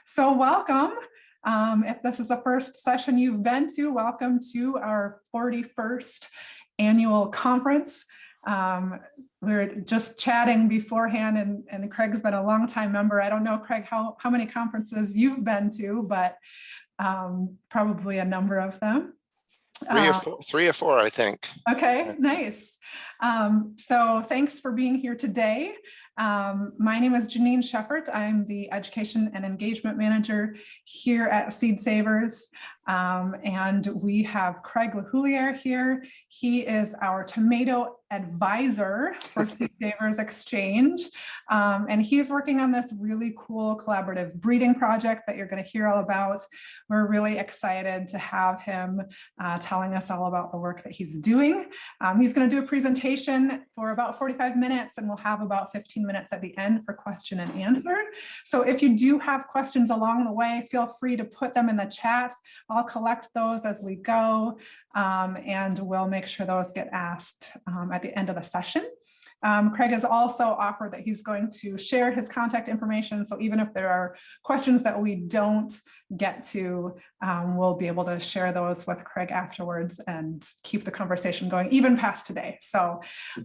So welcome. If this is the first session you've been to, welcome to our 41st annual conference. We were just chatting beforehand, and Craig's been a long time member. I don't know, Craig, how many conferences you've been to, but probably a number of them. Three or four, I think. Okay, nice. So thanks for being here today. My name is Janine Shepard. I'm the Education and Engagement Manager here at Seed Savers. And we have Craig LeHoullier here. He is our tomato advisor for Seed Savers Exchange. And he's working on this really cool collaborative breeding project that you're going to hear all about. We're really excited to have him telling us all about the work that he's doing. He's going to do a presentation for about 45 minutes, and we'll have about 15 minutes at the end for question and answer. So if you do have questions along the way, feel free to put them in the chat. I'll collect those as we go, and we'll make sure those get asked at the end of the session. Craig has also offered that he's going to share his contact information. So even if there are questions that we don't get to, we'll be able to share those with Craig afterwards and keep the conversation going even past today. So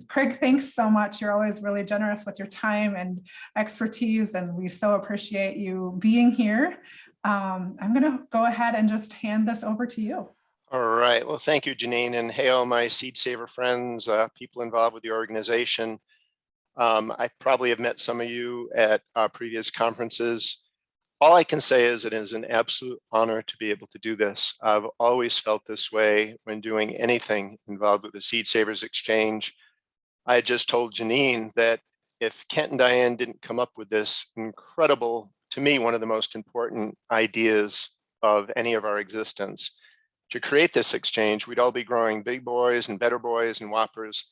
Craig, thanks so much. You're always really generous with your time and expertise, and we so appreciate you being here. I'm going to go ahead and just hand this over to you. All right. Well, thank you, Janine, and hey, all my Seed Saver friends, people involved with the organization. I probably have met some of you at previous conferences. All I can say is it is an absolute honor to be able to do this. I've always felt this way when doing anything involved with the Seed Savers Exchange. I just told Janine that if Kent and Diane didn't come up with this incredible, to me, one of the most important ideas of any of our existence, to create this exchange, we'd all be growing big boys and better boys and whoppers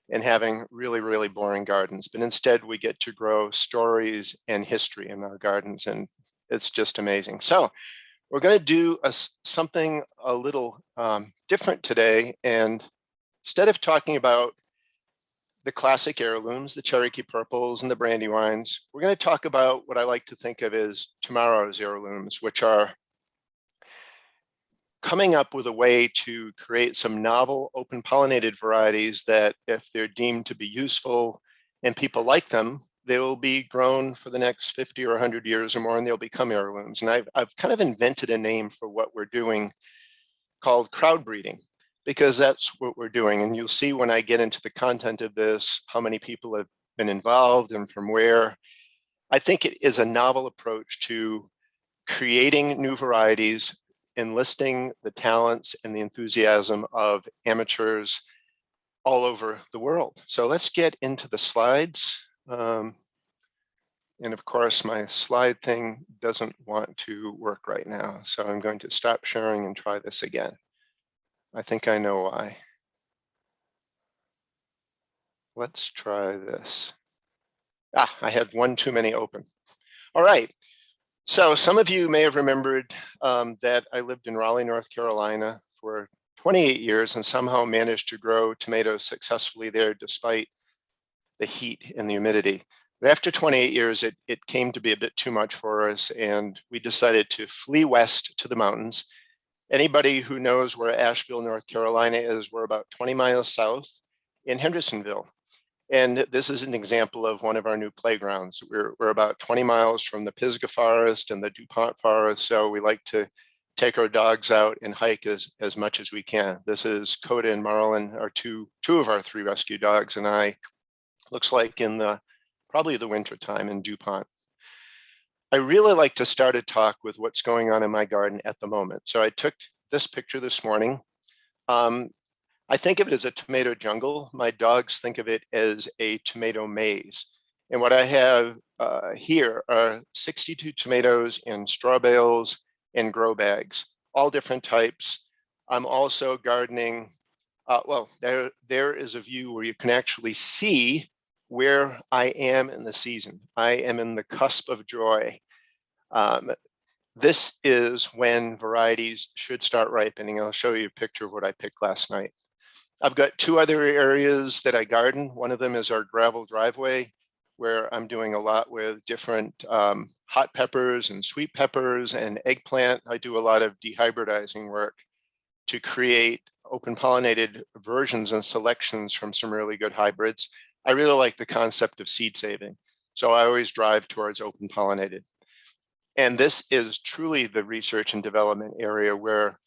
and having really, really boring gardens. But instead, we get to grow stories and history in our gardens, and it's just amazing. So we're going to do something a little different today. And instead of talking about the classic heirlooms, the Cherokee Purples and the Brandywines, we're going to talk about what I like to think of as tomorrow's heirlooms, which are coming up with a way to create some novel open pollinated varieties that, if they're deemed to be useful and people like them, they will be grown for the next 50 or 100 years or more, and they'll become heirlooms. And I've kind of invented a name for what we're doing called crowdbreeding, because that's what we're doing. And you'll see when I get into the content of this, how many people have been involved and from where. I think it is a novel approach to creating new varieties, enlisting the talents and the enthusiasm of amateurs all over the world. So let's get into the slides. And of course, my slide thing doesn't want to work right now. So I'm going to stop sharing and try this again. I think I know why. Let's try this. I had one too many open. All right. So some of you may have remembered that I lived in Raleigh, North Carolina for 28 years and somehow managed to grow tomatoes successfully there despite the heat and the humidity. But after 28 years, it came to be a bit too much for us, and we decided to flee west to the mountains. Anybody who knows where Asheville, North Carolina is, we're about 20 miles south in Hendersonville. And this is an example of one of our new playgrounds. We're about 20 miles from the Pisgah Forest and the DuPont Forest, so we like to take our dogs out and hike as much as we can. This is Coda and Marlin, our two of our three rescue dogs, and I. Looks like in probably the winter time in DuPont. I really like to start a talk with what's going on in my garden at the moment. So I took this picture this morning. I think of it as a tomato jungle. My dogs think of it as a tomato maze. And what I have here are 62 tomatoes in straw bales and grow bags, all different types. I'm also gardening. Well, there is a view where you can actually see where I am in the season. I am in the cusp of joy. This is when varieties should start ripening. I'll show you a picture of what I picked last night. I've got two other areas that I garden. One of them is our gravel driveway, where I'm doing a lot with different hot peppers and sweet peppers and eggplant. I do a lot of dehybridizing work to create open pollinated versions and selections from some really good hybrids. I really like the concept of seed saving. So I always drive towards open pollinated. And this is truly the research and development area where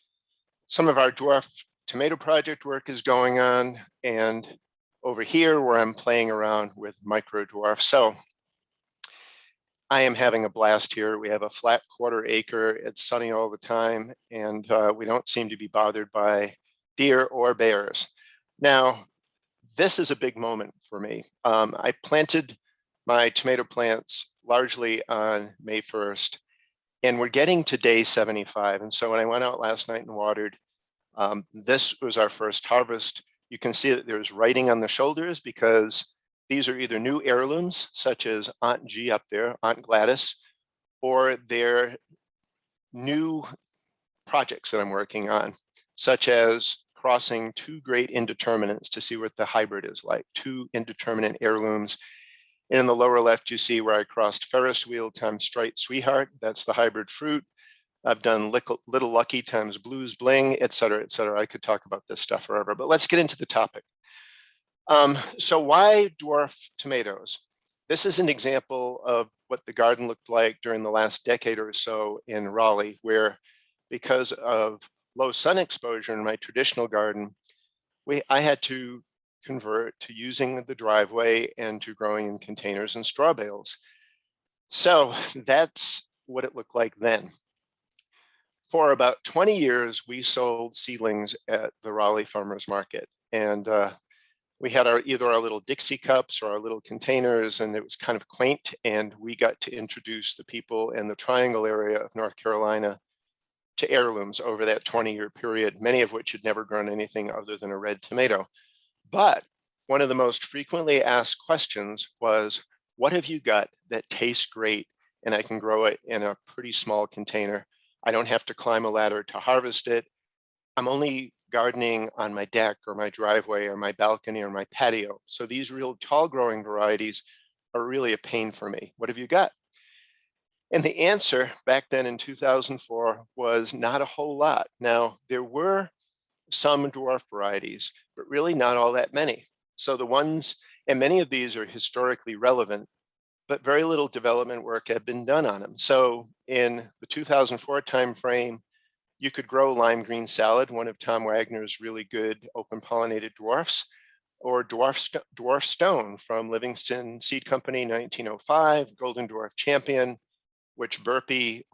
some of our dwarf tomato project work is going on. And over here where I'm playing around with micro dwarf. So I am having a blast here. We have a flat 1/4 acre. It's sunny all the time. And we don't seem to be bothered by deer or bears. Now, this is a big moment for me. I planted my tomato plants largely on May 1st, and we're getting to day 75. And so when I went out last night and watered, this was our first harvest. You can see that there's writing on the shoulders because these are either new heirlooms, such as Aunt G up there, Aunt Gladys, or they're new projects that I'm working on, such as crossing 2 great indeterminates to see what the hybrid is like, 2 indeterminate heirlooms. And in the lower left, you see where I crossed Ferris wheel times striped sweetheart. That's the hybrid fruit. I've done Little Lucky times Blues Bling, et cetera, et cetera. I could talk about this stuff forever, but let's get into the topic. So why dwarf tomatoes? This is an example of what the garden looked like during the last decade or so in Raleigh, where because of low sun exposure in my traditional garden, I had to convert to using the driveway and to growing in containers and straw bales. So that's what it looked like then. For about 20 years, we sold seedlings at the Raleigh Farmers Market. And we had either our little Dixie cups or our little containers, and it was kind of quaint. And we got to introduce the people in the Triangle area of North Carolina to heirlooms over that 20-year period, many of which had never grown anything other than a red tomato. But one of the most frequently asked questions was, what have you got that tastes great and I can grow it in a pretty small container? I don't have to climb a ladder to harvest it. I'm only gardening on my deck or my driveway or my balcony or my patio. So these real tall growing varieties are really a pain for me. What have you got? And the answer back then in 2004 was not a whole lot. Now, there were some dwarf varieties, but really not all that many. So the ones, and many of these are historically relevant, but very little development work had been done on them. So in the 2004 timeframe, you could grow lime green salad, one of Tom Wagner's really good open pollinated dwarfs, or dwarf stone from Livingston Seed Company, 1905, golden dwarf champion, which Burpee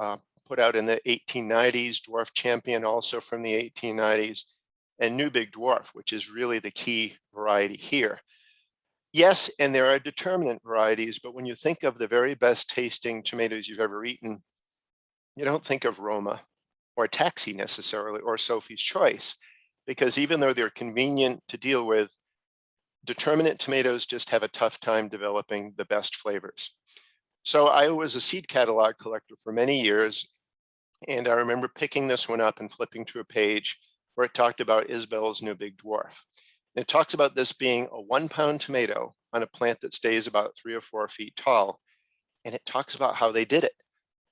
put out in the 1890s, dwarf champion also from the 1890s, and new big dwarf, which is really the key variety here. Yes, and there are determinate varieties, but when you think of the very best tasting tomatoes you've ever eaten, you don't think of Roma or Taxi necessarily, or Sophie's Choice, because even though they're convenient to deal with, determinate tomatoes just have a tough time developing the best flavors. So I was a seed catalog collector for many years, and I remember picking this one up and flipping to a page where it talked about Isbell's new big dwarf. And it talks about this being a 1-pound tomato on a plant that stays about 3 or 4 feet tall. And it talks about how they did it.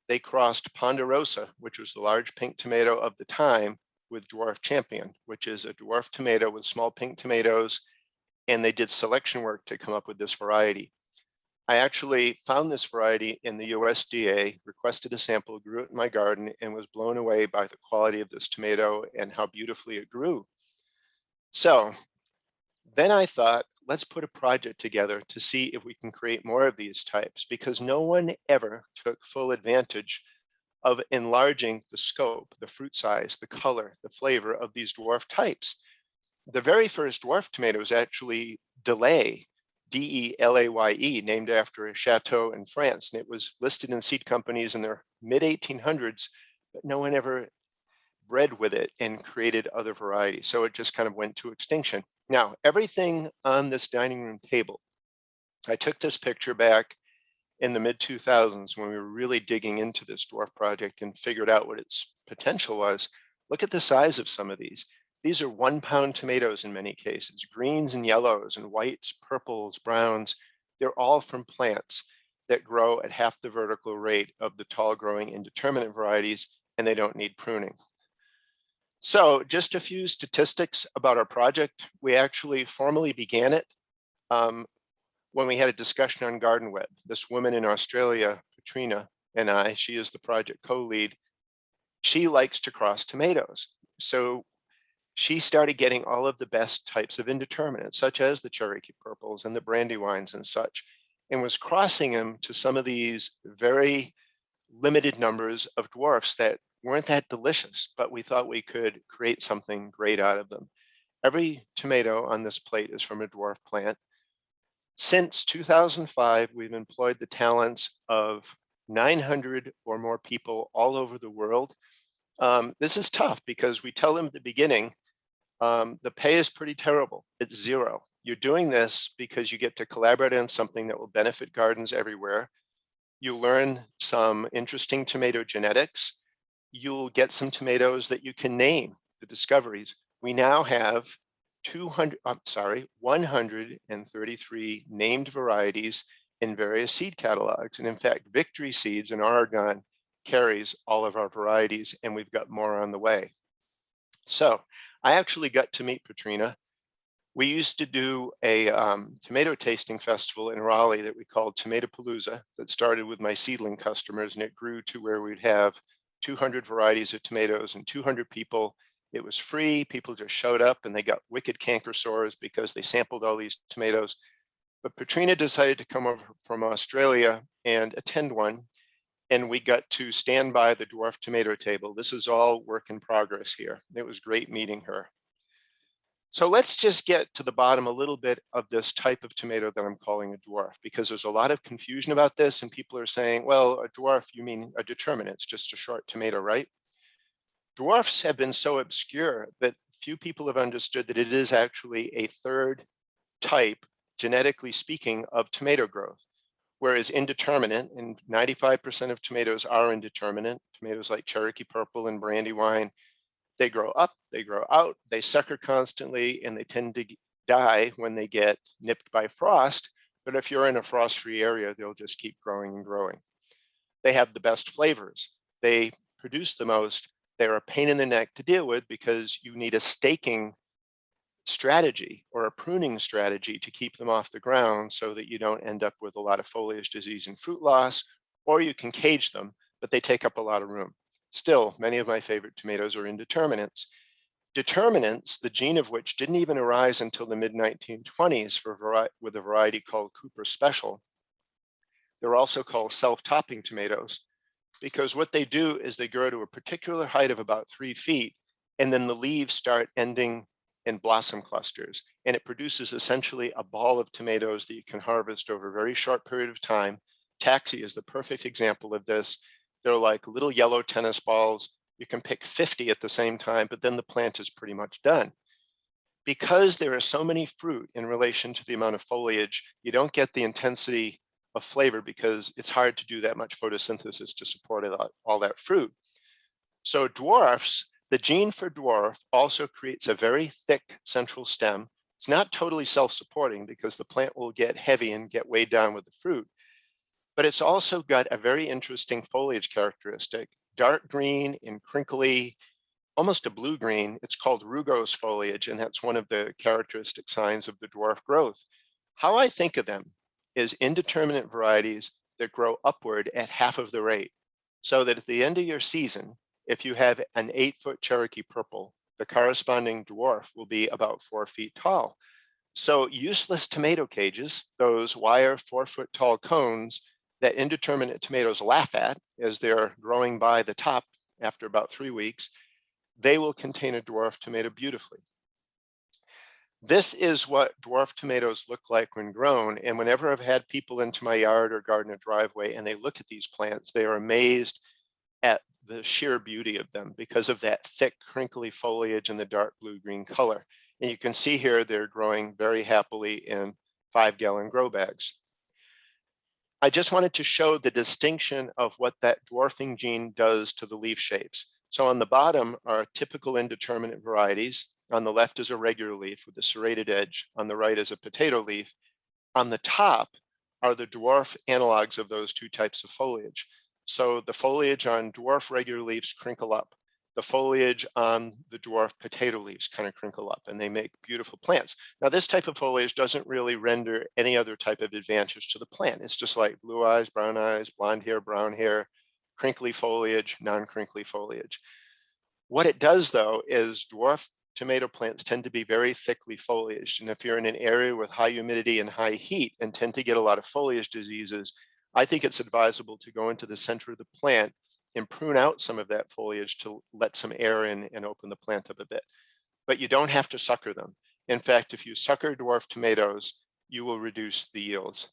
They crossed Ponderosa, which was the large pink tomato of the time, with dwarf champion, which is a dwarf tomato with small pink tomatoes. And they did selection work to come up with this variety. I actually found this variety in the USDA, requested a sample, grew it in my garden, and was blown away by the quality of this tomato and how beautifully it grew. So then I thought, let's put a project together to see if we can create more of these types, because no one ever took full advantage of enlarging the scope, the fruit size, the color, the flavor of these dwarf types. The very first dwarf tomato is actually Delay, D-E-L-A-Y-E, named after a chateau in France. And it was listed in seed companies in their mid-1800s, but no one ever bred with it and created other varieties. So it just kind of went to extinction. Now, everything on this dining room table, I took this picture back in the mid-2000s when we were really digging into this dwarf project and figured out what its potential was. Look at the size of some of these. These are 1-pound tomatoes in many cases, greens and yellows and whites, purples, browns. They're all from plants. that grow at half the vertical rate of the tall growing indeterminate varieties, and they don't need pruning. So just a few statistics about our project. We actually formally began it when we had a discussion on Garden Web. This woman in Australia, Katrina, and I, she is the project co-lead, she likes to cross tomatoes. So she started getting all of the best types of indeterminates, such as the Cherokee Purples and the Brandywines and such, and was crossing them to some of these very limited numbers of dwarfs that weren't that delicious, but we thought we could create something great out of them. Every tomato on this plate is from a dwarf plant. Since 2005, we've employed the talents of 900 or more people all over the world. This is tough because we tell them at the beginning, the pay is pretty terrible. It's zero. You're doing this because you get to collaborate on something that will benefit gardens everywhere. You learn some interesting tomato genetics. You'll get some tomatoes that you can name, the discoveries. We now have 133 named varieties in various seed catalogs. And in fact, Victory Seeds in Oregon carries all of our varieties, and we've got more on the way. So I actually got to meet Katrina. We used to do a tomato tasting festival in Raleigh that we called Tomatopalooza, that started with my seedling customers, and it grew to where we'd have 200 varieties of tomatoes and 200 people. It was free. People just showed up and they got wicked canker sores because they sampled all these tomatoes. But Katrina decided to come over from Australia and attend one, and we got to stand by the dwarf tomato table. This is all work in progress here. It was great meeting her. So let's just get to the bottom a little bit of this type of tomato that I'm calling a dwarf, because there's a lot of confusion about this, and people are saying, well, a dwarf, you mean a determinate, it's just a short tomato, right? Dwarfs have been so obscure that few people have understood that it is actually a third type, genetically speaking, of tomato growth. Whereas indeterminate, and 95% of tomatoes are indeterminate, tomatoes like Cherokee Purple and Brandywine, they grow up, they grow out, they sucker constantly, and they tend to die when they get nipped by frost. But if you're in a frost-free area, they'll just keep growing and growing. They have the best flavors. They produce the most. They're a pain in the neck to deal with because you need a staking strategy or a pruning strategy to keep them off the ground so that you don't end up with a lot of foliage disease and fruit loss, or you can cage them, but they take up a lot of room. Still, many of my favorite tomatoes are indeterminates. Determinants, the gene of which didn't even arise until the mid-1920s with a variety called Cooper Special. They're also called self-topping tomatoes because what they do is they grow to a particular height of about 3 feet, and then the leaves start ending in blossom clusters, and it produces essentially a ball of tomatoes that you can harvest over a very short period of time. Taxi is the perfect example of this. They're like little yellow tennis balls. You can pick 50 at the same time, but then the plant is pretty much done. Because there are so many fruit in relation to the amount of foliage, you don't get the intensity of flavor because it's hard to do that much photosynthesis to support all that fruit. So dwarfs, the gene for dwarf also creates a very thick central stem. It's not totally self-supporting because the plant will get heavy and get weighed down with the fruit, but it's also got a very interesting foliage characteristic, dark green and crinkly, almost a blue-green. It's called rugose foliage, and that's one of the characteristic signs of the dwarf growth. How I think of them is indeterminate varieties that grow upward at half of the rate, so that at the end of your season, if you have an 8-foot Cherokee Purple, the corresponding dwarf will be about 4 feet tall. So useless tomato cages, those wire 4-foot tall cones that indeterminate tomatoes laugh at as they're growing by the top after about 3 weeks, they will contain a dwarf tomato beautifully. This is what dwarf tomatoes look like when grown. And whenever I've had people into my yard or garden or driveway and they look at these plants, they are amazed at the sheer beauty of them because of that thick, crinkly foliage and the dark blue-green color. And you can see here, they're growing very happily in 5-gallon grow bags. I just wanted to show the distinction of what that dwarfing gene does to the leaf shapes. So on the bottom are typical indeterminate varieties. On the left is a regular leaf with a serrated edge. On the right is a potato leaf. On the top are the dwarf analogs of those two types of foliage. So the foliage on dwarf regular leaves crinkle up. The foliage on the dwarf potato leaves kind of crinkle up, and they make beautiful plants. Now, this type of foliage doesn't really render any other type of advantage to the plant. It's just like blue eyes, blonde hair, brown hair, crinkly foliage, non-crinkly foliage. What it does, though, is dwarf tomato plants tend to be very thickly foliaged. And if you're in an area with high humidity and high heat and tend to get a lot of foliage diseases, I think it's advisable to go into the center of the plant and prune out some of that foliage to let some air in and open the plant up a bit. But you don't have to sucker them. In fact, if you sucker dwarf tomatoes, you will reduce the yields.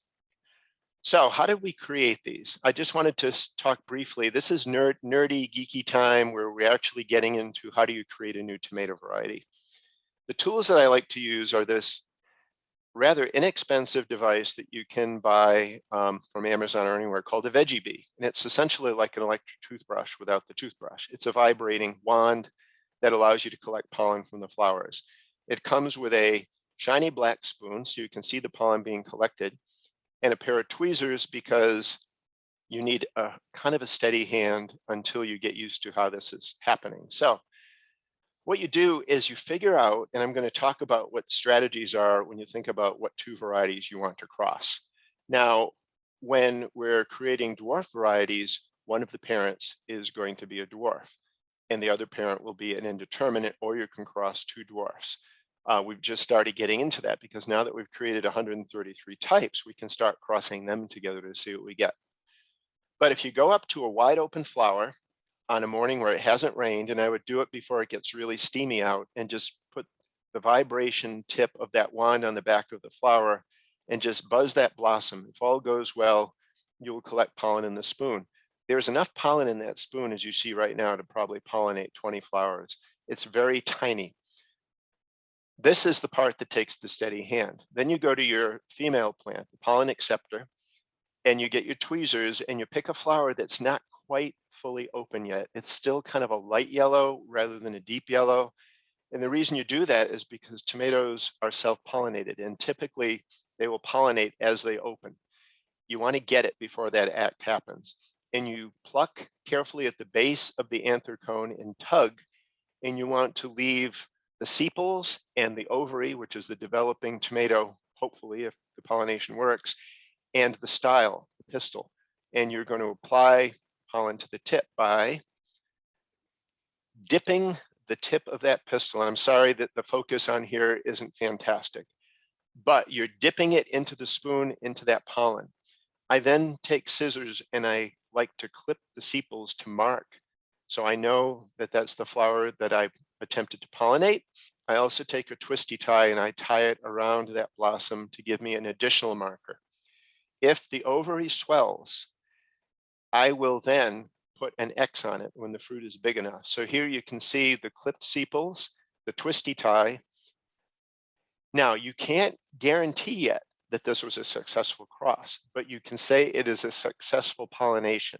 So how did we create these? I just wanted to talk briefly. This is nerdy, geeky time where we're actually getting into how do you create a new tomato variety. The tools that I like to use are this rather inexpensive device that you can buy from Amazon or anywhere called a Veggie Bee. And it's essentially like an electric toothbrush without the toothbrush. It's a vibrating wand that allows you to collect pollen from the flowers. It comes with a shiny black spoon so you can see the pollen being collected, and a pair of tweezers because you need a kind of a steady hand until you get used to how this is happening. So what you do is you figure out, and I'm going to talk about what strategies are when you think about what two varieties you want to cross. Now, when we're creating dwarf varieties, one of the parents is going to be a dwarf, and the other parent will be an indeterminate, or you can cross two dwarfs. We've just started getting into that because now that we've created 133 types, we can start crossing them together to see what we get. But if you go up to a wide open flower on a morning where it hasn't rained, and I would do it before it gets really steamy out, and just put the vibration tip of that wand on the back of the flower and just buzz that blossom. If all goes well, you'll collect pollen in the spoon. There's enough pollen in that spoon, as you see right now, to probably pollinate 20 flowers. It's very tiny. This is the part that takes the steady hand. Then you go to your female plant, the pollen acceptor, and you get your tweezers and you pick a flower that's not quite fully open yet. It's still kind of a light yellow rather than a deep yellow. And the reason you do that is because tomatoes are self-pollinated, and typically they will pollinate as they open. You want to get it before that act happens. And you pluck carefully at the base of the anther cone and tug, and you want to leave the sepals and the ovary, which is the developing tomato, hopefully, if the pollination works, and the style, the pistil. And you're going to apply pollen to the tip by dipping the tip of that pistil. And I'm sorry that the focus on here isn't fantastic, but you're dipping it into the spoon, into that pollen. I then take scissors and I like to clip the sepals to mark, so I know that that's the flower that I've attempted to pollinate. I also take a twisty tie and I tie it around that blossom to give me an additional marker. If the ovary swells, I will then put an X on it when the fruit is big enough. So here you can see the clipped sepals, the twisty tie. Now, you can't guarantee yet that this was a successful cross, but you can say it is a successful pollination.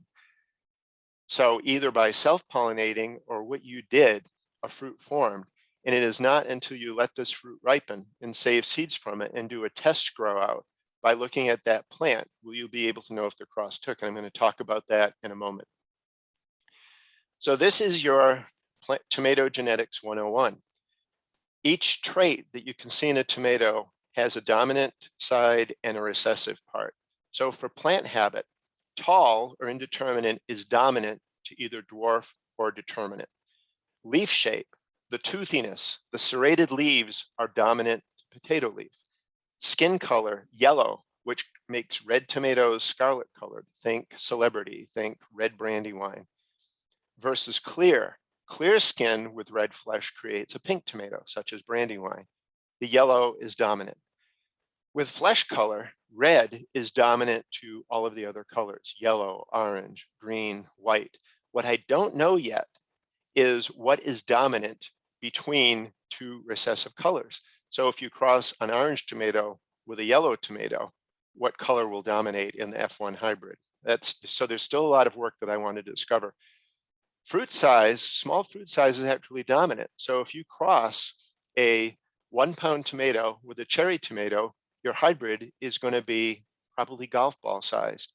So either by self-pollinating or what you did, a fruit formed. And it is not until you let this fruit ripen and save seeds from it and do a test grow out by looking at that plant, will you be able to know if the cross took. And I'm going to talk about that in a moment. So this is your tomato genetics 101. Each trait that you can see in a tomato has a dominant side and a recessive part. So for plant habit, tall or indeterminate is dominant to either dwarf or determinate. Leaf shape, the toothiness, the serrated leaves are dominant to potato leaf. Skin color, yellow, which makes red tomatoes scarlet colored. Think celebrity, think red brandywine. Versus clear. Clear skin with red flesh creates a pink tomato, such as brandywine. The yellow is dominant. With flesh color, red is dominant to all of the other colors, yellow, orange, green, white. What I don't know yet is what is dominant between two recessive colors. So if you cross an orange tomato with a yellow tomato, what color will dominate in the F1 hybrid? So there's still a lot of work that I want to discover. Fruit size, small fruit size is actually dominant. So if you cross a 1 pound tomato with a cherry tomato, your hybrid is going to be probably golf ball sized.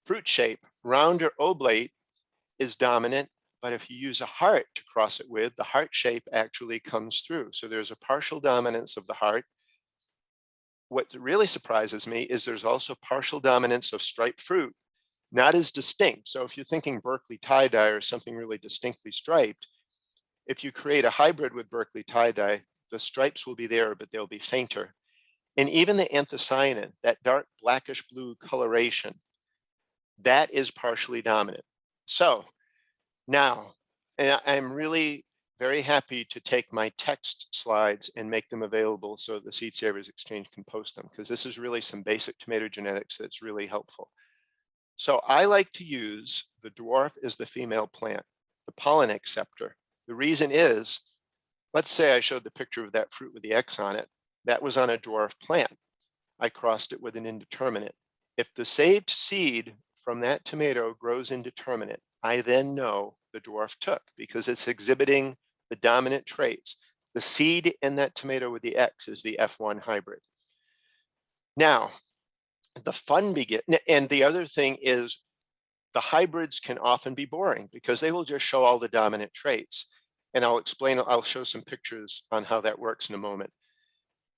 Fruit shape, round or oblate, is dominant, but if you use a heart to cross it with, the heart shape actually comes through. So there's a partial dominance of the heart. What really surprises me is there's also partial dominance of striped fruit, not as distinct. So if you're thinking Berkeley tie-dye or something really distinctly striped, if you create a hybrid with Berkeley tie-dye, the stripes will be there, but they'll be fainter. And even the anthocyanin, that dark blackish blue coloration, that is partially dominant. So now, and I'm really very happy to take my text slides and make them available so the Seed Savers Exchange can post them, because this is really some basic tomato genetics that's really helpful. So I like to use the dwarf as the female plant, the pollen acceptor. The reason is, let's say I showed the picture of that fruit with the X on it. That was on a dwarf plant. I crossed it with an indeterminate. If the saved seed from that tomato grows indeterminate, I then know the dwarf took, because it's exhibiting the dominant traits. The seed in that tomato with the X is the F1 hybrid. Now, the fun begins, and the other thing is the hybrids can often be boring because they will just show all the dominant traits. And I'll show some pictures on how that works in a moment.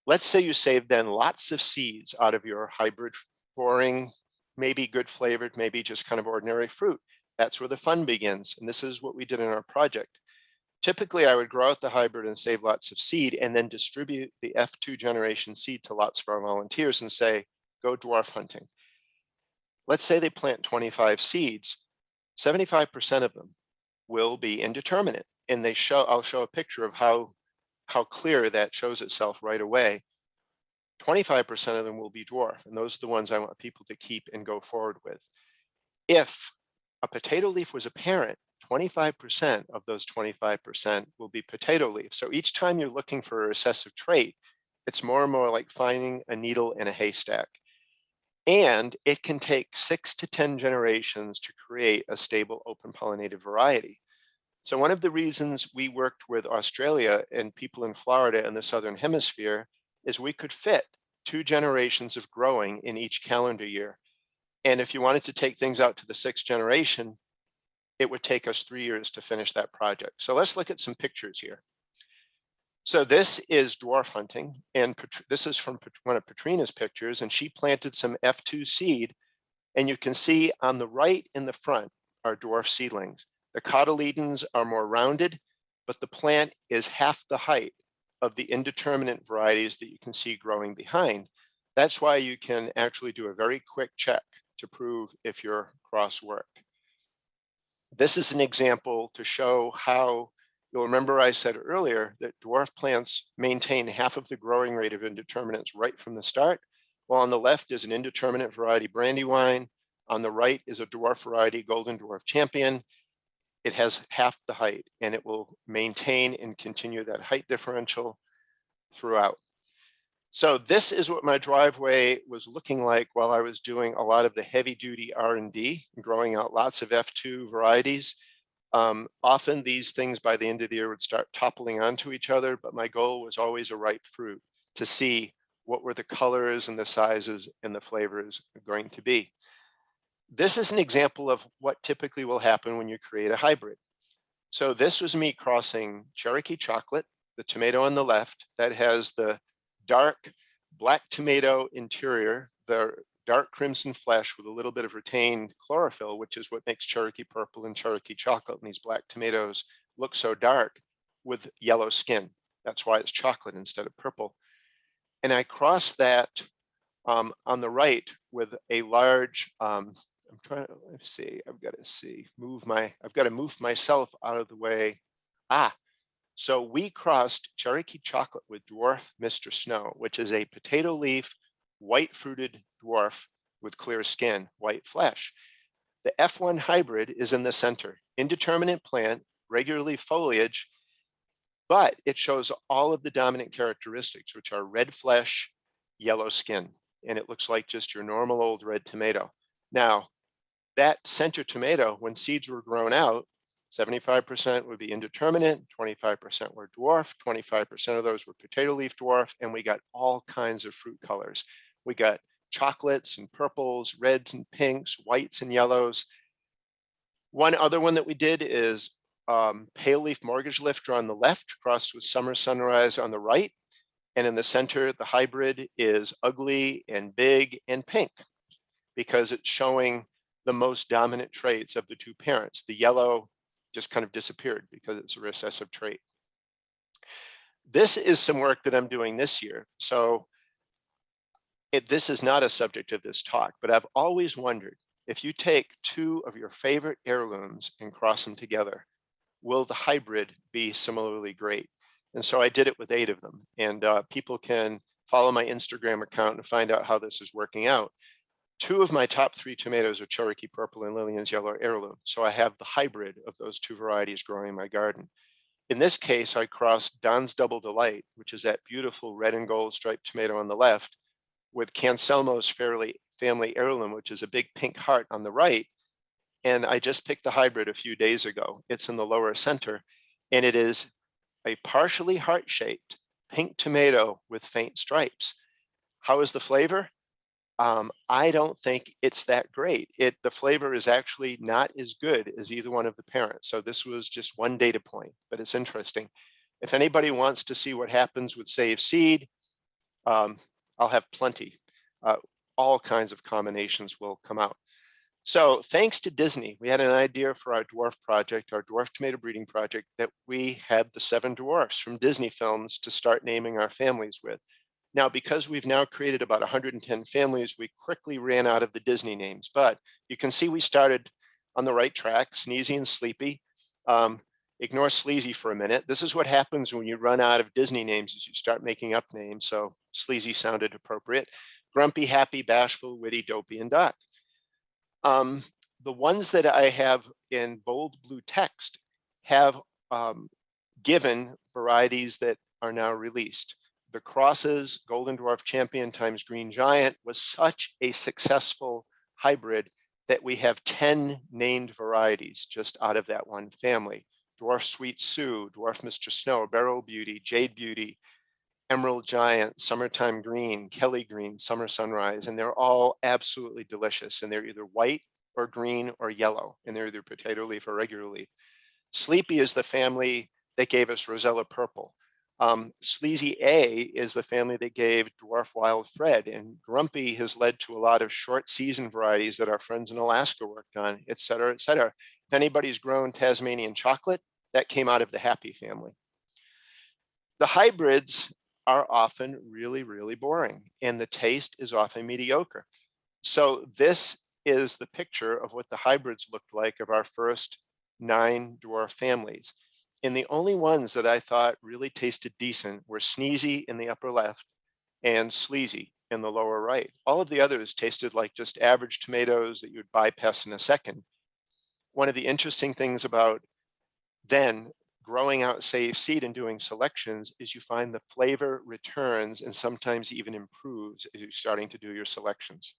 Let's say you save then lots of seeds out of your hybrid, boring, maybe good flavored, maybe just kind of ordinary fruit. That's where the fun begins. And this is what we did in our project. Typically, I would grow out the hybrid and save lots of seed and then distribute the F2 generation seed to lots of our volunteers and say, go dwarf hunting. Let's say they plant 25 seeds, 75% of them will be indeterminate. And I'll show a picture of how clear that shows itself right away. 25% of them will be dwarf, and those are the ones I want people to keep and go forward with. If a potato leaf was a parent, 25% of those 25% will be potato leaf. So each time you're looking for a recessive trait, it's more and more like finding a needle in a haystack. And it can take 6 to 10 generations to create a stable open pollinated variety. So one of the reasons we worked with Australia and people in Florida in the Southern Hemisphere is we could fit 2 generations of growing in each calendar year. And if you wanted to take things out to the 6th generation, it would take us 3 years to finish that project. So let's look at some pictures here. So this is dwarf hunting, and this is from one of Patrina's pictures, and she planted some F2 seed, and you can see on the right in the front are dwarf seedlings. The cotyledons are more rounded, but the plant is half the height of the indeterminate varieties that you can see growing behind. That's why you can actually do a very quick check to prove if your cross worked. This is an example to show how, you'll remember I said earlier that dwarf plants maintain half of the growing rate of indeterminates right from the start. While on the left is an indeterminate variety Brandywine. On the right is a dwarf variety Golden Dwarf Champion. It has half the height, and it will maintain and continue that height differential throughout. So this is what my driveway was looking like while I was doing a lot of the heavy duty R&D, growing out lots of F2 varieties. Often these things by the end of the year would start toppling onto each other, but my goal was always a ripe fruit to see what were the colors and the sizes and the flavors going to be. This is an example of what typically will happen when you create a hybrid. So this was me crossing Cherokee chocolate, the tomato on the left, that has the dark black tomato interior, the dark crimson flesh with a little bit of retained chlorophyll, which is what makes Cherokee purple and Cherokee chocolate, and these black tomatoes look so dark, with yellow skin. That's why it's chocolate instead of purple. And I crossed that on the right with a large, I'm trying to, let's see, I've got to move myself out of the way. So we crossed Cherokee chocolate with dwarf Mr. Snow, which is a potato leaf, white fruited dwarf with clear skin, white flesh. The F1 hybrid is in the center, indeterminate plant, regular leaf foliage, but it shows all of the dominant characteristics, which are red flesh, yellow skin, and it looks like just your normal old red tomato. Now, that center tomato, when seeds were grown out, 75% would be indeterminate, 25% were dwarf, 25% of those were potato leaf dwarf, and we got all kinds of fruit colors. We got chocolates and purples, reds and pinks, whites and yellows. One other one that we did is pale leaf mortgage lifter on the left, crossed with summer sunrise on the right. And in the center, the hybrid is ugly and big and pink because it's showing the most dominant traits of the two parents. The yellow just kind of disappeared because it's a recessive trait. This is some work that I'm doing this year. So this is not a subject of this talk, but I've always wondered, if you take two of your favorite heirlooms and cross them together, will the hybrid be similarly great? And so I did it with 8 of them. And people can follow my Instagram account and find out how this is working out. 2 of my top 3 tomatoes are Cherokee Purple and Lillian's Yellow Heirloom. So I have the hybrid of those 2 varieties growing in my garden. In this case, I crossed Don's Double Delight, which is that beautiful red and gold striped tomato on the left, with Cancelmo's Family Heirloom, which is a big pink heart on the right. And I just picked the hybrid a few days ago. It's in the lower center, and it is a partially heart-shaped pink tomato with faint stripes. How is the flavor? I don't think it's that great. The flavor is actually not as good as either one of the parents. So this was just one data point, but it's interesting. If anybody wants to see what happens with saved seed, I'll have plenty. All kinds of combinations will come out. So thanks to Disney, we had an idea for our dwarf project, our dwarf tomato breeding project, that we had the 7 dwarfs from Disney films to start naming our families with. Now, because we've now created about 110 families, we quickly ran out of the Disney names, but you can see we started on the right track, Sneezy and Sleepy. Ignore Sleazy for a minute. This is what happens when you run out of Disney names, is you start making up names. So Sleazy sounded appropriate. Grumpy, Happy, Bashful, Witty, Dopey, and Doc. The ones that I have in bold blue text have given varieties that are now released. The crosses, Golden Dwarf Champion times Green Giant, was such a successful hybrid that we have 10 named varieties just out of that one family. Dwarf Sweet Sue, Dwarf Mr. Snow, Beryl Beauty, Jade Beauty, Emerald Giant, Summertime Green, Kelly Green, Summer Sunrise, and they're all absolutely delicious. And they're either white or green or yellow, and they're either potato leaf or regular leaf. Sleepy is the family that gave us Rosella Purple. Sleazy A is the family that gave Dwarf Wild Fred, and Grumpy has led to a lot of short season varieties that our friends in Alaska worked on, et cetera, et cetera. If anybody's grown Tasmanian chocolate, that came out of the Happy family. The hybrids are often really, really boring, and the taste is often mediocre. So this is the picture of what the hybrids looked like of our first 9 dwarf families. And the only ones that I thought really tasted decent were Sneezy in the upper left and Sleazy in the lower right. All of the others tasted like just average tomatoes that you would bypass in a second. One of the interesting things about then growing out saved seed and doing selections is you find the flavor returns and sometimes even improves as you're starting to do your selections.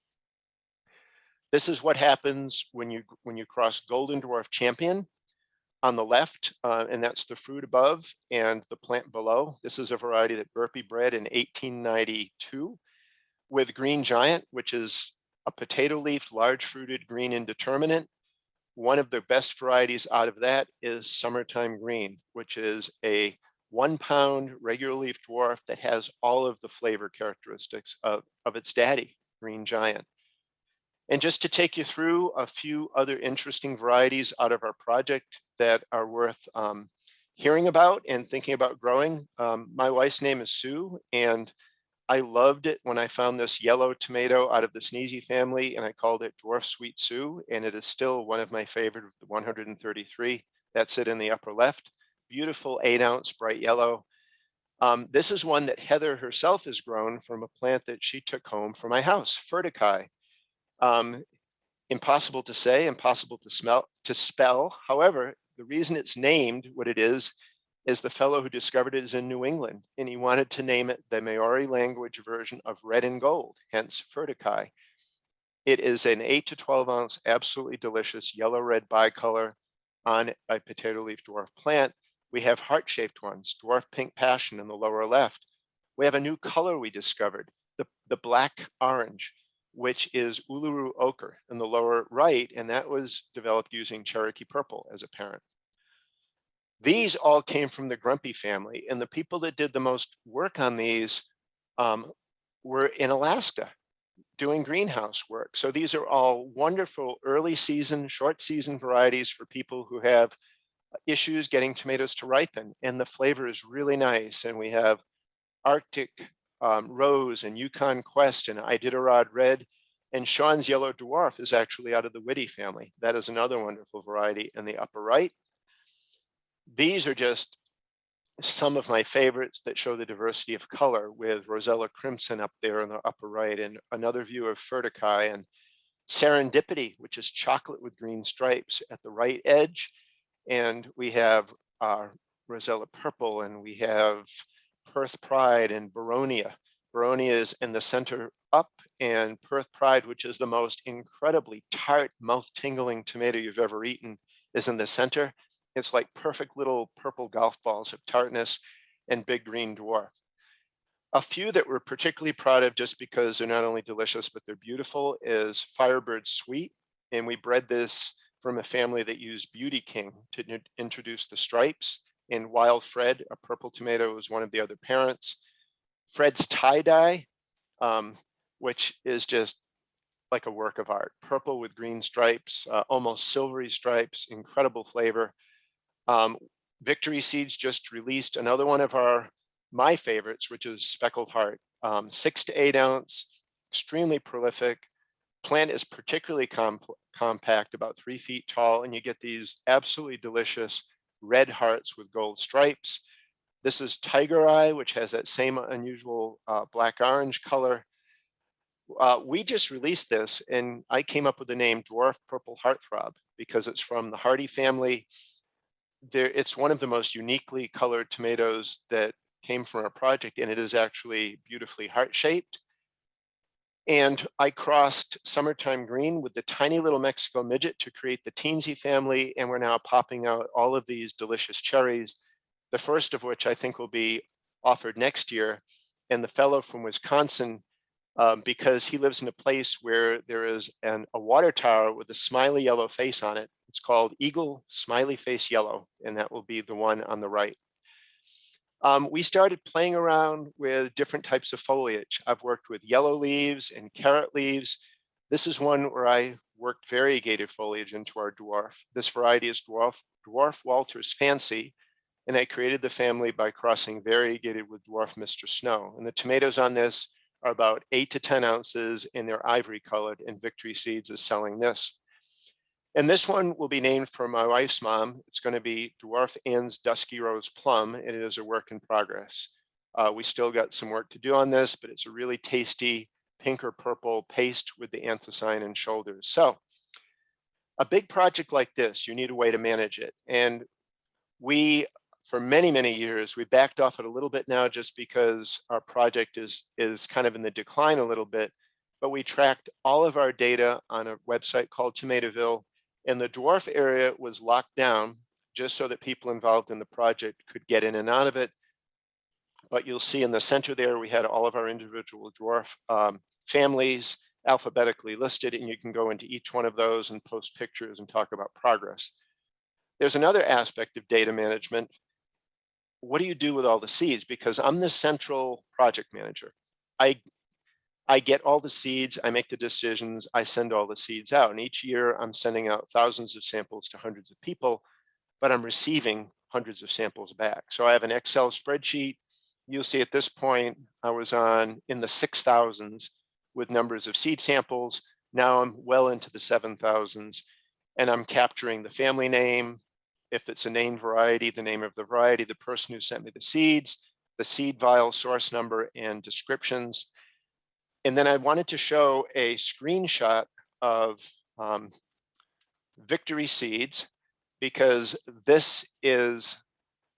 This is what happens when you cross Golden Dwarf Champion on the left, and that's the fruit above and the plant below. This is a variety that Burpee bred in 1892 with Green Giant, which is a potato leaf, large fruited green indeterminate. One of the best varieties out of that is Summertime Green, which is a 1 pound regular leaf dwarf that has all of the flavor characteristics of its daddy, Green Giant. And just to take you through a few other interesting varieties out of our project that are worth hearing about and thinking about growing. My wife's name is Sue, and I loved it when I found this yellow tomato out of the Sneezy family, and I called it Dwarf Sweet Sue, and it is still one of my favorite of the 133. That's it in the upper left. Beautiful 8-ounce bright yellow. This is one that Heather herself has grown from a plant that she took home from my house, Furticae. Impossible to say, impossible to spell. However, the reason it's named what it is the fellow who discovered it is in New England, and he wanted to name it the Maori language version of red and gold, hence Furticae. It is an 8 to 12 ounce, absolutely delicious yellow-red bicolor on a potato leaf dwarf plant. We have heart-shaped ones, Dwarf Pink Passion in the lower left. We have a new color we discovered, the black orange. which is Uluru ochre in the lower right, and that was developed using Cherokee Purple as a parent. These all came from the Grumpy family, and the people that did the most work on these were in Alaska doing greenhouse work. So these are all wonderful early season, short season varieties for people who have issues getting tomatoes to ripen, and the flavor is really nice. And we have Arctic Rose and Yukon Quest and Iditarod Red, and Sean's Yellow Dwarf is actually out of the Whitty family. That is another wonderful variety in the upper right. These are just some of my favorites that show the diversity of color, with Rosella Crimson up there in the upper right, and another view of Furticae, and Serendipity, which is chocolate with green stripes at the right edge. And we have Rosella Purple, and we have Perth Pride and Baronia. Baronia is in the center up, and Perth Pride, which is the most incredibly tart, mouth-tingling tomato you've ever eaten, is in the center. It's like perfect little purple golf balls of tartness, and Big Green Dwarf. A few that we're particularly proud of just because they're not only delicious, but they're beautiful is Firebird Sweet. And we bred this from a family that used Beauty King to introduce the stripes. And Wild Fred, a purple tomato, was one of the other parents. Fred's Tie-Dye, which is just like a work of art. Purple with green stripes, almost silvery stripes, incredible flavor. Victory Seeds just released another one of my favorites, which is Speckled Heart. 6 to 8 ounce, extremely prolific. Plant is particularly compact, about 3 feet tall, and you get these absolutely delicious red hearts with gold stripes. This is Tiger Eye, which has that same unusual black-orange color. We just released this, and I came up with the name Dwarf Purple Heartthrob because it's from the Hardy family. It's one of the most uniquely colored tomatoes that came from our project, and it is actually beautifully heart-shaped. And I crossed Summertime Green with the tiny little Mexico Midget to create the Teensy family, and we're now popping out all of these delicious cherries, the first of which I think will be offered next year. And the fellow from Wisconsin, because he lives in a place where there is a water tower with a smiley yellow face on it. It's called Eagle Smiley Face Yellow, and that will be the one on the right. We started playing around with different types of foliage. I've worked with yellow leaves and carrot leaves. This is one where I worked variegated foliage into our dwarf. This variety is Dwarf Walter's Fancy, and I created the family by crossing variegated with Dwarf Mr. Snow. And the tomatoes on this are about 8 to 10 ounces, and they're ivory colored, and Victory Seeds is selling this. And this one will be named for my wife's mom. It's going to be Dwarf Ann's Dusky Rose Plum, and it is a work in progress. We still got some work to do on this, but it's a really tasty pink or purple paste with the anthracene and shoulders. So a big project like this, you need a way to manage it. And we, for many, many years, we backed off it a little bit now just because our project is kind of in the decline a little bit, but we tracked all of our data on a website called Tomatoville. And the dwarf area was locked down just so that people involved in the project could get in and out of it. But you'll see in the center there, we had all of our individual dwarf families alphabetically listed, and you can go into each one of those and post pictures and talk about progress. There's another aspect of data management. What do you do with all the seeds? Because I'm the central project manager. I get all the seeds, I make the decisions, I send all the seeds out. And each year I'm sending out thousands of samples to hundreds of people, but I'm receiving hundreds of samples back. So I have an Excel spreadsheet. You'll see at this point, I was in the 6,000s with numbers of seed samples. Now I'm well into the 7,000s, and I'm capturing the family name. If it's a named variety, the name of the variety, the person who sent me the seeds, the seed vial source number, and descriptions. And then I wanted to show a screenshot of Victory Seeds, because this is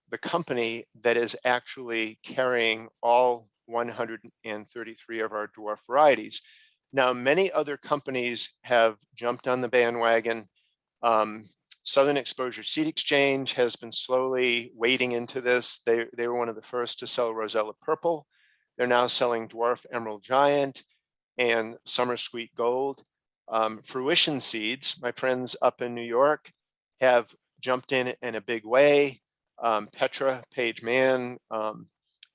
the company that is actually carrying all 133 of our dwarf varieties. Now, many other companies have jumped on the bandwagon. Southern Exposure Seed Exchange has been slowly wading into this. They were one of the first to sell Rosella Purple. They're now selling Dwarf Emerald Giant. and Summer Sweet Gold. Fruition Seeds, my friends up in New York, have jumped in a big way. Petra Page Mann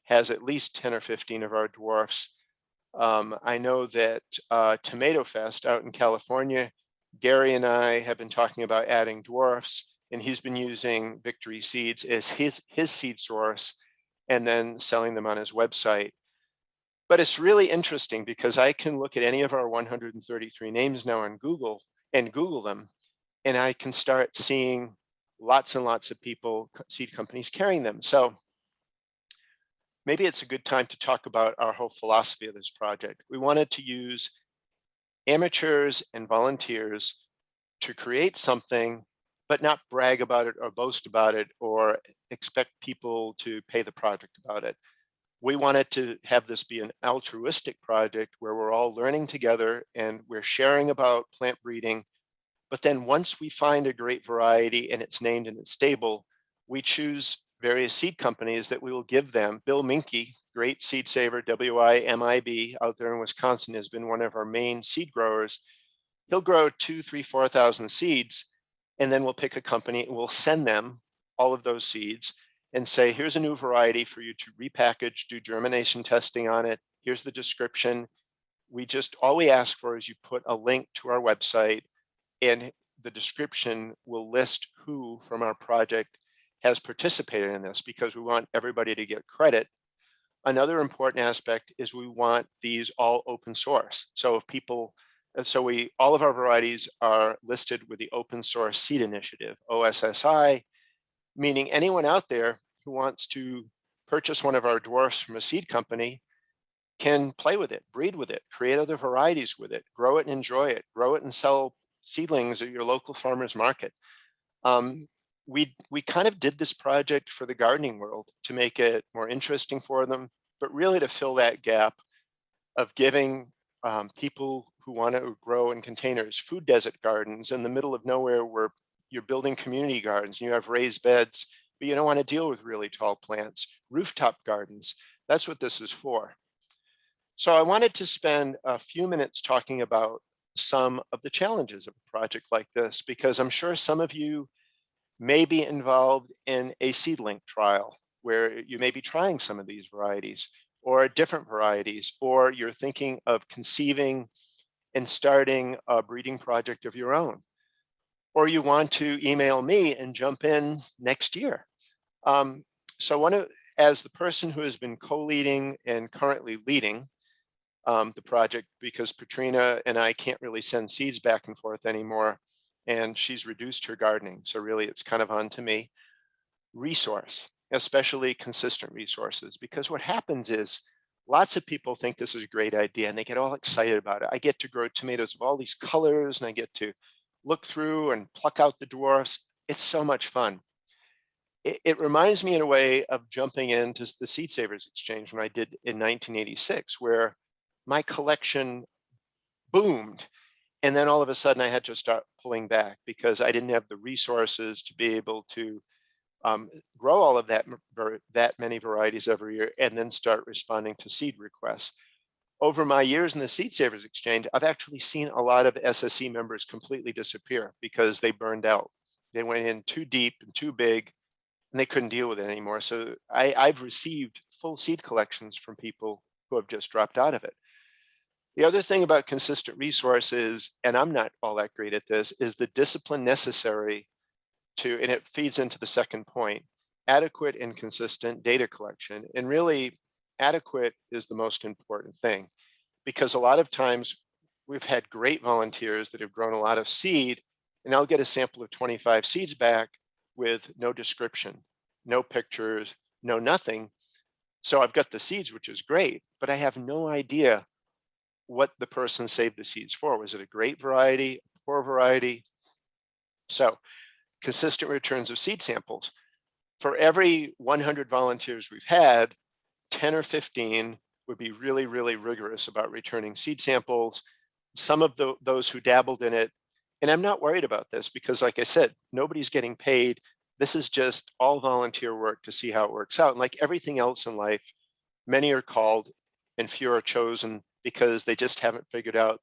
has at least 10 or 15 of our dwarfs. I know that Tomato Fest out in California, Gary and I have been talking about adding dwarfs, and he's been using Victory Seeds as his seed source and then selling them on his website. But it's really interesting because I can look at any of our 133 names now on Google and Google them, and I can start seeing lots and lots of people, seed companies carrying them. So maybe it's a good time to talk about our whole philosophy of this project. We wanted to use amateurs and volunteers to create something, but not brag about it or boast about it or expect people to pay the project about it. We wanted to have this be an altruistic project where we're all learning together and we're sharing about plant breeding. But then once we find a great variety and it's named and it's stable, we choose various seed companies that we will give them. Bill Minke, great seed saver, WIMIB out there in Wisconsin, has been one of our main seed growers. He'll grow 2,000, 3,000, 4,000 seeds, and then we'll pick a company and we'll send them all of those seeds and say, here's a new variety for you to repackage, do germination testing on it. Here's the description. All we ask for is you put a link to our website, and the description will list who from our project has participated in this, because we want everybody to get credit. Another important aspect is we want these all open source. So if people, all of our varieties are listed with the Open Source Seed Initiative, OSSI, meaning anyone out there who wants to purchase one of our dwarfs from a seed company can play with it, breed with it, create other varieties with it, grow it and enjoy it, grow it and sell seedlings at your local farmer's market. We kind of did this project for the gardening world to make it more interesting for them, but really to fill that gap of giving people who want to grow in containers, food desert gardens in the middle of nowhere where you're building community gardens and you have raised beds, but you don't want to deal with really tall plants, rooftop gardens. That's what this is for. So I wanted to spend a few minutes talking about some of the challenges of a project like this, because I'm sure some of you may be involved in a seedling trial where you may be trying some of these varieties or different varieties, or you're thinking of conceiving and starting a breeding project of your own, or you want to email me and jump in next year. As the person who has been co-leading and currently leading the project, because Patrina and I can't really send seeds back and forth anymore, and she's reduced her gardening. So really it's kind of on to me. Resource, especially consistent resources, because what happens is lots of people think this is a great idea and they get all excited about it. I get to grow tomatoes of all these colors and I get to look through and pluck out the dwarfs. It's so much fun. It reminds me in a way of jumping into the Seed Savers Exchange when I did in 1986, where my collection boomed. And then all of a sudden I had to start pulling back because I didn't have the resources to be able to grow all of that many varieties every year and then start responding to seed requests. Over my years in the Seed Savers Exchange, I've actually seen a lot of SSE members completely disappear because they burned out. They went in too deep and too big and they couldn't deal with it anymore. So I've received full seed collections from people who have just dropped out of it. The other thing about consistent resources, and I'm not all that great at this, is the discipline necessary to, and it feeds into the second point, adequate and consistent data collection. And really, adequate is the most important thing, because a lot of times we've had great volunteers that have grown a lot of seed, and I'll get a sample of 25 seeds back with no description, no pictures, no nothing. So I've got the seeds, which is great, but I have no idea what the person saved the seeds for. Was it a great variety, a poor variety? So consistent returns of seed samples. For every 100 volunteers we've had, 10 or 15 would be really, really rigorous about returning seed samples. Some of those who dabbled in it, and I'm not worried about this because like I said, nobody's getting paid. This is just all volunteer work to see how it works out. And like everything else in life, many are called and few are chosen because they just haven't figured out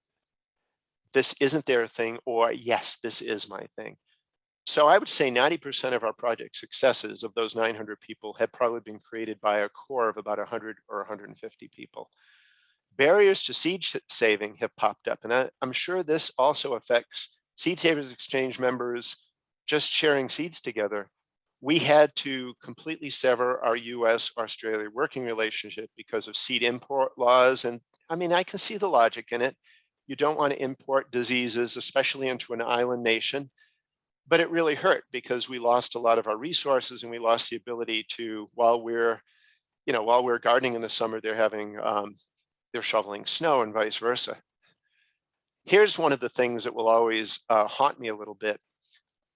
this isn't their thing, or yes, this is my thing. So I would say 90% of our project successes of those 900 people have probably been created by a core of about 100 or 150 people. Barriers to seed saving have popped up, and I'm sure this also affects Seed Savers Exchange members just sharing seeds together. We had to completely sever our US-Australia working relationship because of seed import laws. And I mean, I can see the logic in it. You don't want to import diseases, especially into an island nation. But it really hurt because we lost a lot of our resources, and we lost the ability to, while we're gardening in the summer, they're shoveling snow and vice versa. Here's one of the things that will always haunt me a little bit.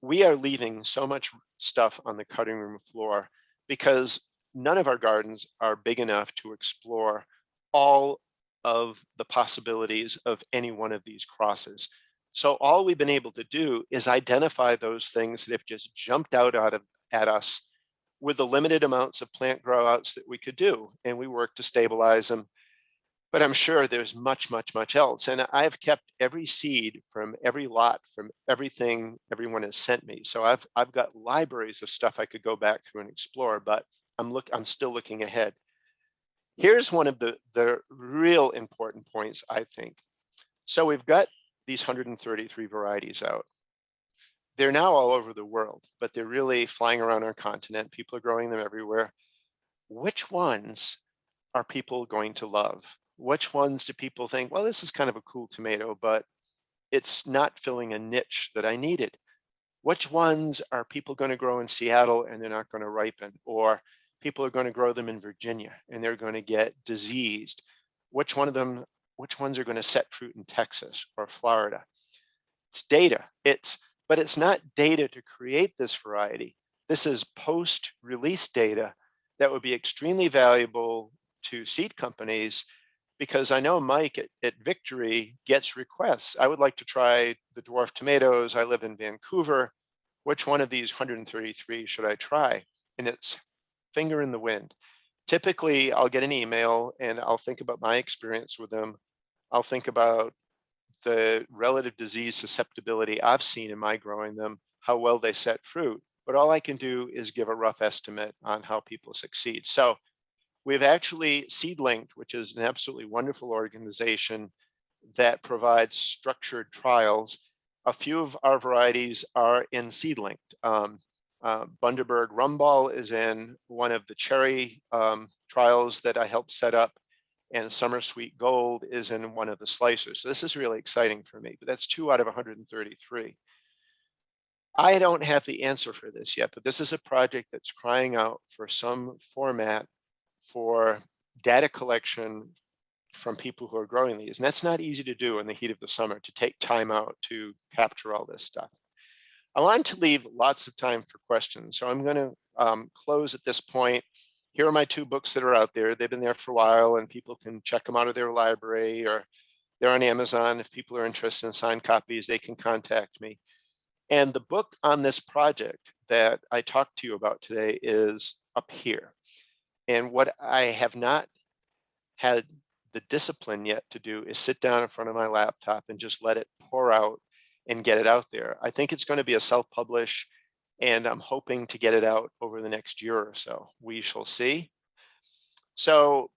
We are leaving so much stuff on the cutting room floor because none of our gardens are big enough to explore all of the possibilities of any one of these crosses. So all we've been able to do is identify those things that have just jumped out at us with the limited amounts of plant grow outs that we could do. And we work to stabilize them. But I'm sure there's much, much, much else. And I've kept every seed from every lot, from everything everyone has sent me. So I've got libraries of stuff I could go back through and explore, but I'm still looking ahead. Here's one of the real important points, I think. So we've got these 133 varieties out. They're now all over the world, but they're really flying around our continent. People are growing them everywhere. Which ones are people going to love? Which ones do people think, well, this is kind of a cool tomato, but it's not filling a niche that I needed? Which ones are people going to grow in Seattle and they're not going to ripen? Or people are going to grow them in Virginia and they're going to get diseased? Which ones are going to set fruit in Texas or Florida? It's data. But it's not data to create this variety. This is post-release data that would be extremely valuable to seed companies, because I know Mike at Victory gets requests. I would like to try the dwarf tomatoes. I live in Vancouver. Which one of these 133 should I try? And it's finger in the wind. Typically, I'll get an email and I'll think about my experience with them. I'll think about the relative disease susceptibility I've seen in my growing them, how well they set fruit. But all I can do is give a rough estimate on how people succeed. So we've actually SeedLinked, which is an absolutely wonderful organization that provides structured trials. A few of our varieties are in SeedLinked. Bundaberg Rumball is in one of the cherry trials that I helped set up, and Summer Sweet Gold is in one of the slicers. So this is really exciting for me, but that's 2 out of 133. I don't have the answer for this yet, but this is a project that's crying out for some format for data collection from people who are growing these. And that's not easy to do in the heat of the summer, to take time out to capture all this stuff. I want to leave lots of time for questions. So I'm going to close at this point. Here are my 2 books that are out there. They've been there for a while and people can check them out of their library, or they're on Amazon. If people are interested in signed copies, they can contact me. And the book on this project that I talked to you about today is up here. And what I have not had the discipline yet to do is sit down in front of my laptop and just let it pour out and get it out there. I think it's going to be a self-publish, and I'm hoping to get it out over the next year or so. We shall see. So,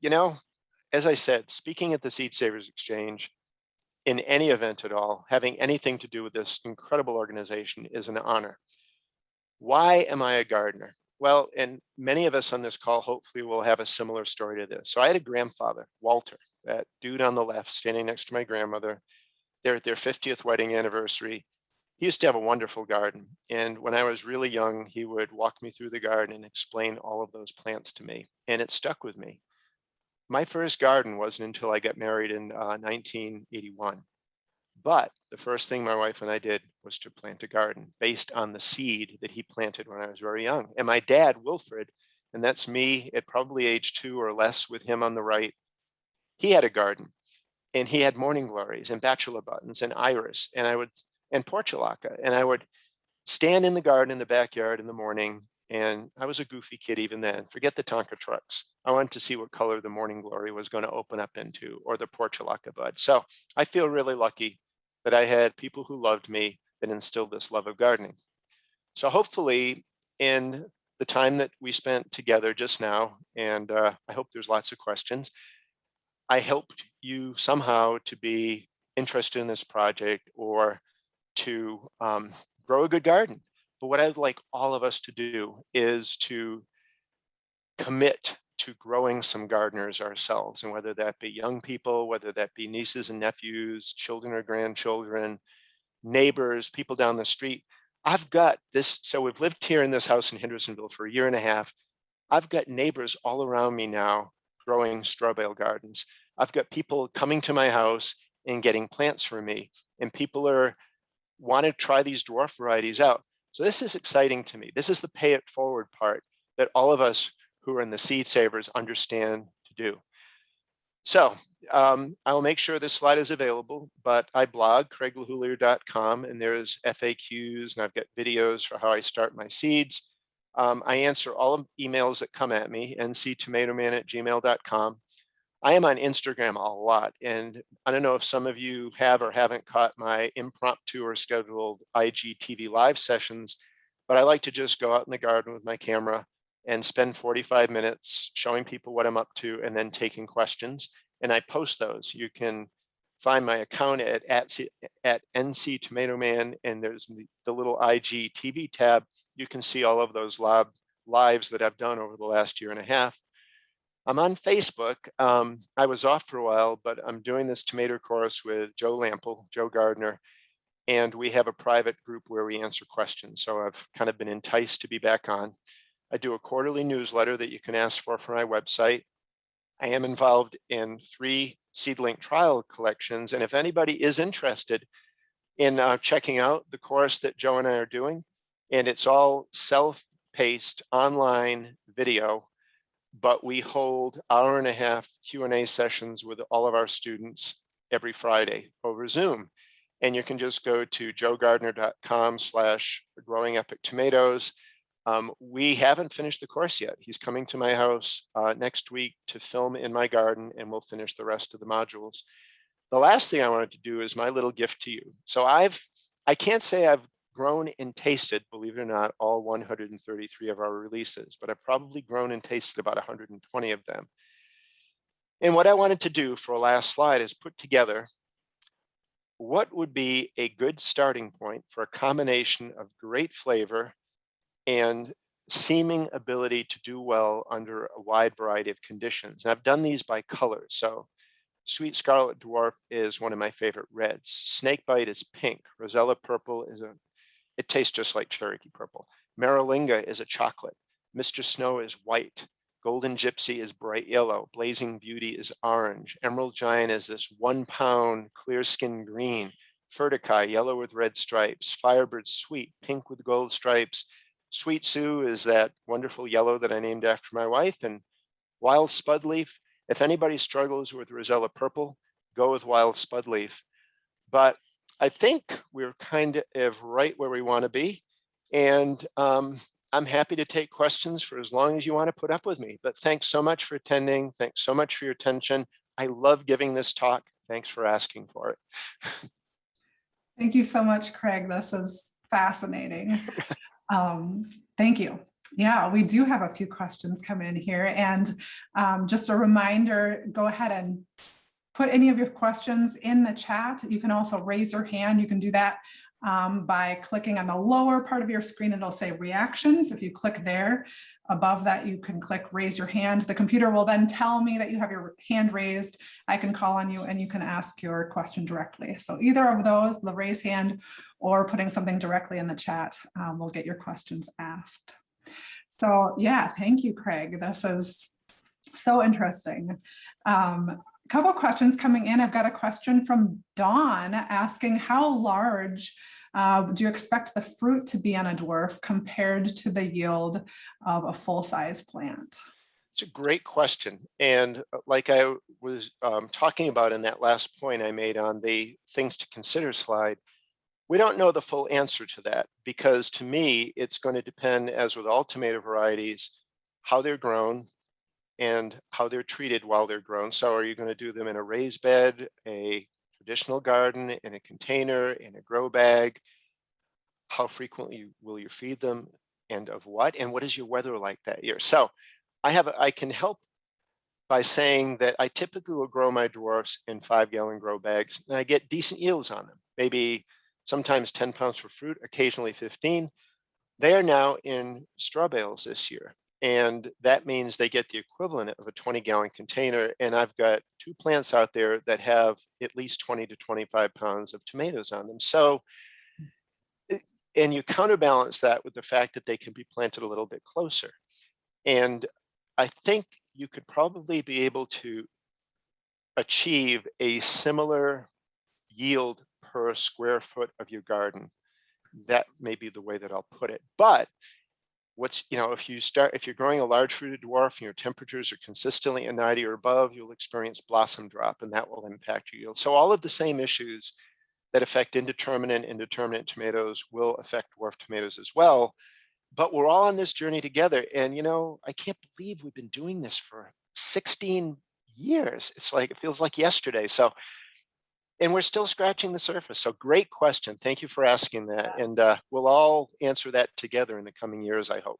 as I said, speaking at the Seed Savers Exchange, in any event at all, having anything to do with this incredible organization is an honor. Why am I a gardener? Well, and many of us on this call hopefully will have a similar story to this. So I had a grandfather, Walter, that dude on the left, standing next to my grandmother. They're at their 50th wedding anniversary. He used to have a wonderful garden. And when I was really young, he would walk me through the garden and explain all of those plants to me. And it stuck with me. My first garden wasn't until I got married in 1981. But the first thing my wife and I did was to plant a garden based on the seed that he planted when I was very young. And my dad, Wilfred, and that's me at probably age 2 or less with him on the right, he had a garden. And he had morning glories and bachelor buttons and iris and portulaca. And I would stand in the garden in the backyard in the morning And I was a goofy kid even then. Forget the Tonka trucks. I wanted to see what color the morning glory was going to open up into, or the portulaca bud. So I feel really lucky that I had people who loved me that instilled this love of gardening. So hopefully in the time that we spent together just now, and I hope there's lots of questions, I helped you somehow to be interested in this project or to grow a good garden. But what I'd like all of us to do is to commit to growing some gardeners ourselves. And whether that be young people, whether that be nieces and nephews, children or grandchildren, neighbors, people down the street. I've got this, so we've lived here in this house in Hendersonville for a year and a half. I've got neighbors all around me now growing straw bale gardens. I've got people coming to my house and getting plants from me, and people want to try these dwarf varieties out. So this is exciting to me. This is the pay it forward part that all of us who are in the Seed Savers understand to do. So I'll make sure this slide is available, but I blog CraigLeHoullier.com, and there's FAQs, and I've got videos for how I start my seeds. I answer all of emails that come at me, nctomatoman@gmail.com. I am on Instagram a lot, and I don't know if some of you have or haven't caught my impromptu or scheduled IGTV live sessions, but I like to just go out in the garden with my camera and spend 45 minutes showing people what I'm up to and then taking questions. And I post those. You can find my account at NC Tomato Man, and there's the little IGTV tab. You can see all of those lives that I've done over the last year and a half. I'm on Facebook. I was off for a while, but I'm doing this tomato course with Joe Lample, Joe Gardner, and we have a private group where we answer questions. So I've kind of been enticed to be back on. I do a quarterly newsletter that you can ask for my website. I am involved in 3 seedling trial collections. And if anybody is interested in checking out the course that Joe and I are doing, and it's all self-paced online video, but we hold hour-and-a-half Q&A sessions with all of our students every Friday over Zoom. And you can just go to joegardner.com/growingepictomatoes. We haven't finished the course yet. He's coming to my house next week to film in my garden, and we'll finish the rest of the modules. The last thing I wanted to do is my little gift to you. So I can't say I've grown and tasted, believe it or not, all 133 of our releases, but I've probably grown and tasted about 120 of them. And what I wanted to do for a last slide is put together what would be a good starting point for a combination of great flavor and seeming ability to do well under a wide variety of conditions. And I've done these by color. So Sweet Scarlet Dwarf is one of my favorite reds. Snakebite is pink. Rosella Purple it tastes just like Cherokee Purple. Maralinga is a chocolate. Mr. Snow is white. Golden Gypsy is bright yellow. Blazing Beauty is orange. Emerald Giant is this 1 pound clear skin green. Furticae, yellow with red stripes. Firebird Sweet, pink with gold stripes. Sweet Sue is that wonderful yellow that I named after my wife. And Wild Spudleaf, if anybody struggles with Rosella Purple, go with Wild Spudleaf. But I think we're kind of right where we want to be. And I'm happy to take questions for as long as you want to put up with me. But thanks so much for attending. Thanks so much for your attention. I love giving this talk. Thanks for asking for it. Thank you so much, Craig. This is fascinating. Thank you. Yeah, we do have a few questions come in here. And just a reminder, go ahead and put any of your questions in the chat. You can also raise your hand. You can do that by clicking on the lower part of your screen. It'll say reactions. If you click there, above that, you can click raise your hand. The computer will then tell me that you have your hand raised. I can call on you and you can ask your question directly. So either of those, the raise hand or putting something directly in the chat, will get your questions asked. So yeah, thank you, Craig. This is so interesting. Couple questions coming in. I've got a question from Dawn asking, how large do you expect the fruit to be on a dwarf compared to the yield of a full-size plant? It's a great question. And like I was talking about in that last point I made on the things to consider slide, We don't know the full answer to that because to me, it's going to depend, as with all tomato varieties, how they're grown and how they're treated while they're grown. So are you going to do them in a raised bed, a traditional garden, in a container, in a grow bag? How frequently will you feed them, and of what? And what is your weather like that year? So I can help by saying that I typically will grow my dwarfs in 5-gallon grow bags, and I get decent yields on them, maybe sometimes 10 pounds for fruit, occasionally 15. They are now in straw bales this year, and that means they get the equivalent of a 20-gallon container, and I've got 2 plants out there that have at least 20 to 25 pounds of tomatoes on them. So, and you counterbalance that with the fact that they can be planted a little bit closer. And I think you could probably be able to achieve a similar yield per square foot of your garden. That may be the way that I'll put it. But if you're growing a large fruited dwarf and your temperatures are consistently at 90 or above, you'll experience blossom drop, and that will impact your yield. So all of the same issues that affect indeterminate tomatoes will affect dwarf tomatoes as well. But we're all on this journey together. And, I can't believe we've been doing this for 16 years. It feels like yesterday. So, and we're still scratching the surface. So great question. Thank you for asking that. And we'll all answer that together in the coming years, I hope.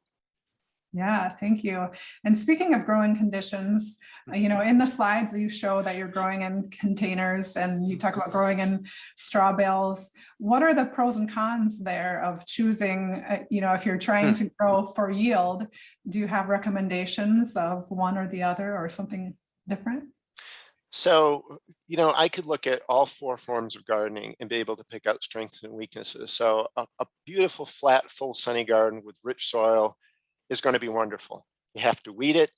Yeah, thank you. And speaking of growing conditions, in the slides you show that you're growing in containers and you talk about growing in straw bales. What are the pros and cons there of choosing, if you're trying to grow for yield, do you have recommendations of one or the other or something different? So, I could look at all 4 forms of gardening and be able to pick out strengths and weaknesses. So a beautiful, flat, full sunny garden with rich soil is going to be wonderful. You have to weed it.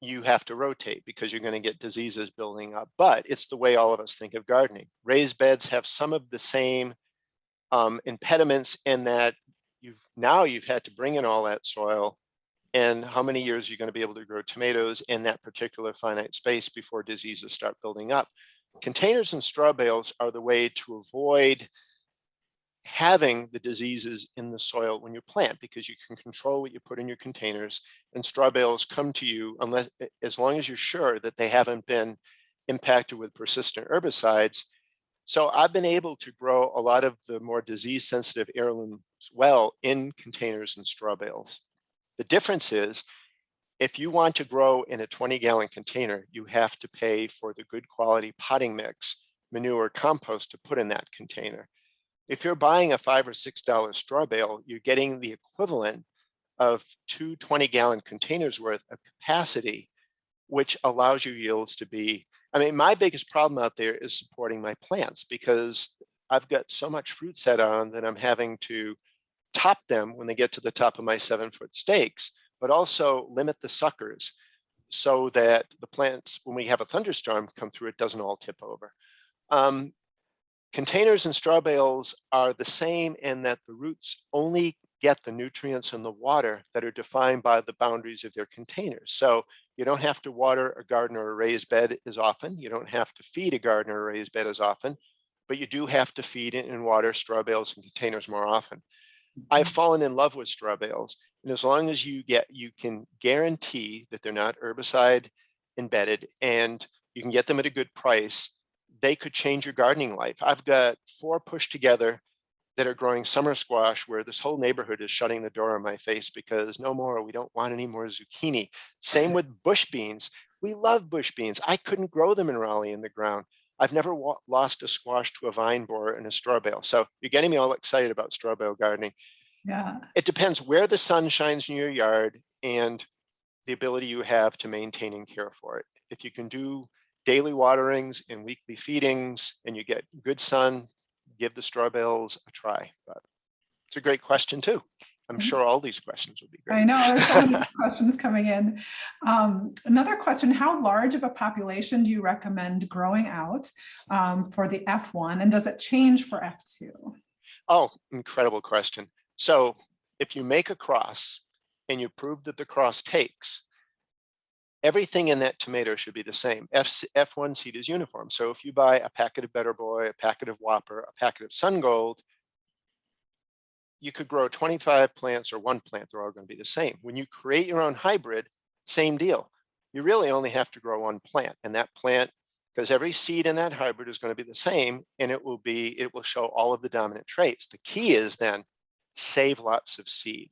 You have to rotate because you're going to get diseases building up. But it's the way all of us think of gardening. Raised beds have some of the same impediments in that you've had to bring in all that soil, and how many years you're going to be able to grow tomatoes in that particular finite space before diseases start building up. Containers and straw bales are the way to avoid having the diseases in the soil when you plant, because you can control what you put in your containers, and straw bales come to you as long as you're sure that they haven't been impacted with persistent herbicides. So I've been able to grow a lot of the more disease sensitive heirlooms well in containers and straw bales. The difference is, if you want to grow in a 20-gallon container, you have to pay for the good quality potting mix, manure, compost to put in that container. If you're buying a $5 or $6 straw bale, you're getting the equivalent of 2 20-gallon containers worth of capacity, which allows your yields to be, my biggest problem out there is supporting my plants, because I've got so much fruit set on that I'm having to top them when they get to the top of my 7-foot stakes, but also limit the suckers so that the plants, when we have a thunderstorm come through, it doesn't all tip over. Containers and straw bales are the same in that the roots only get the nutrients and the water that are defined by the boundaries of their containers. So you don't have to water a garden or a raised bed as often. You don't have to feed a garden or a raised bed as often, but you do have to feed and water straw bales and containers more often. I've fallen in love with straw bales, and as long as you can guarantee that they're not herbicide embedded and you can get them at a good price, they could change your gardening life. I've got 4 pushed together that are growing summer squash where this whole neighborhood is shutting the door in my face because no more, we don't want any more zucchini. Same with bush beans. We love bush beans. I couldn't grow them in Raleigh in the ground. I've never lost a squash to a vine borer in a straw bale. So you're getting me all excited about straw bale gardening. Yeah. It depends where the sun shines in your yard and the ability you have to maintain and care for it. If you can do daily waterings and weekly feedings and you get good sun, give the straw bales a try. But it's a great question too. I'm sure all these questions will be great. I know there's so many questions coming in. Another question, how large of a population do you recommend growing out for the F1, and does it change for F2? Oh, incredible question. So if you make a cross and you prove that the cross takes, everything in that tomato should be the same. F1 seed is uniform. So if you buy a packet of Better Boy, a packet of Whopper, a packet of Sun Gold, you could grow 25 plants or one plant, they're all going to be the same. When you create your own hybrid, same deal. You really only have to grow one plant, and that plant, because every seed in that hybrid is going to be the same, and it will show all of the dominant traits. The key is then save lots of seed,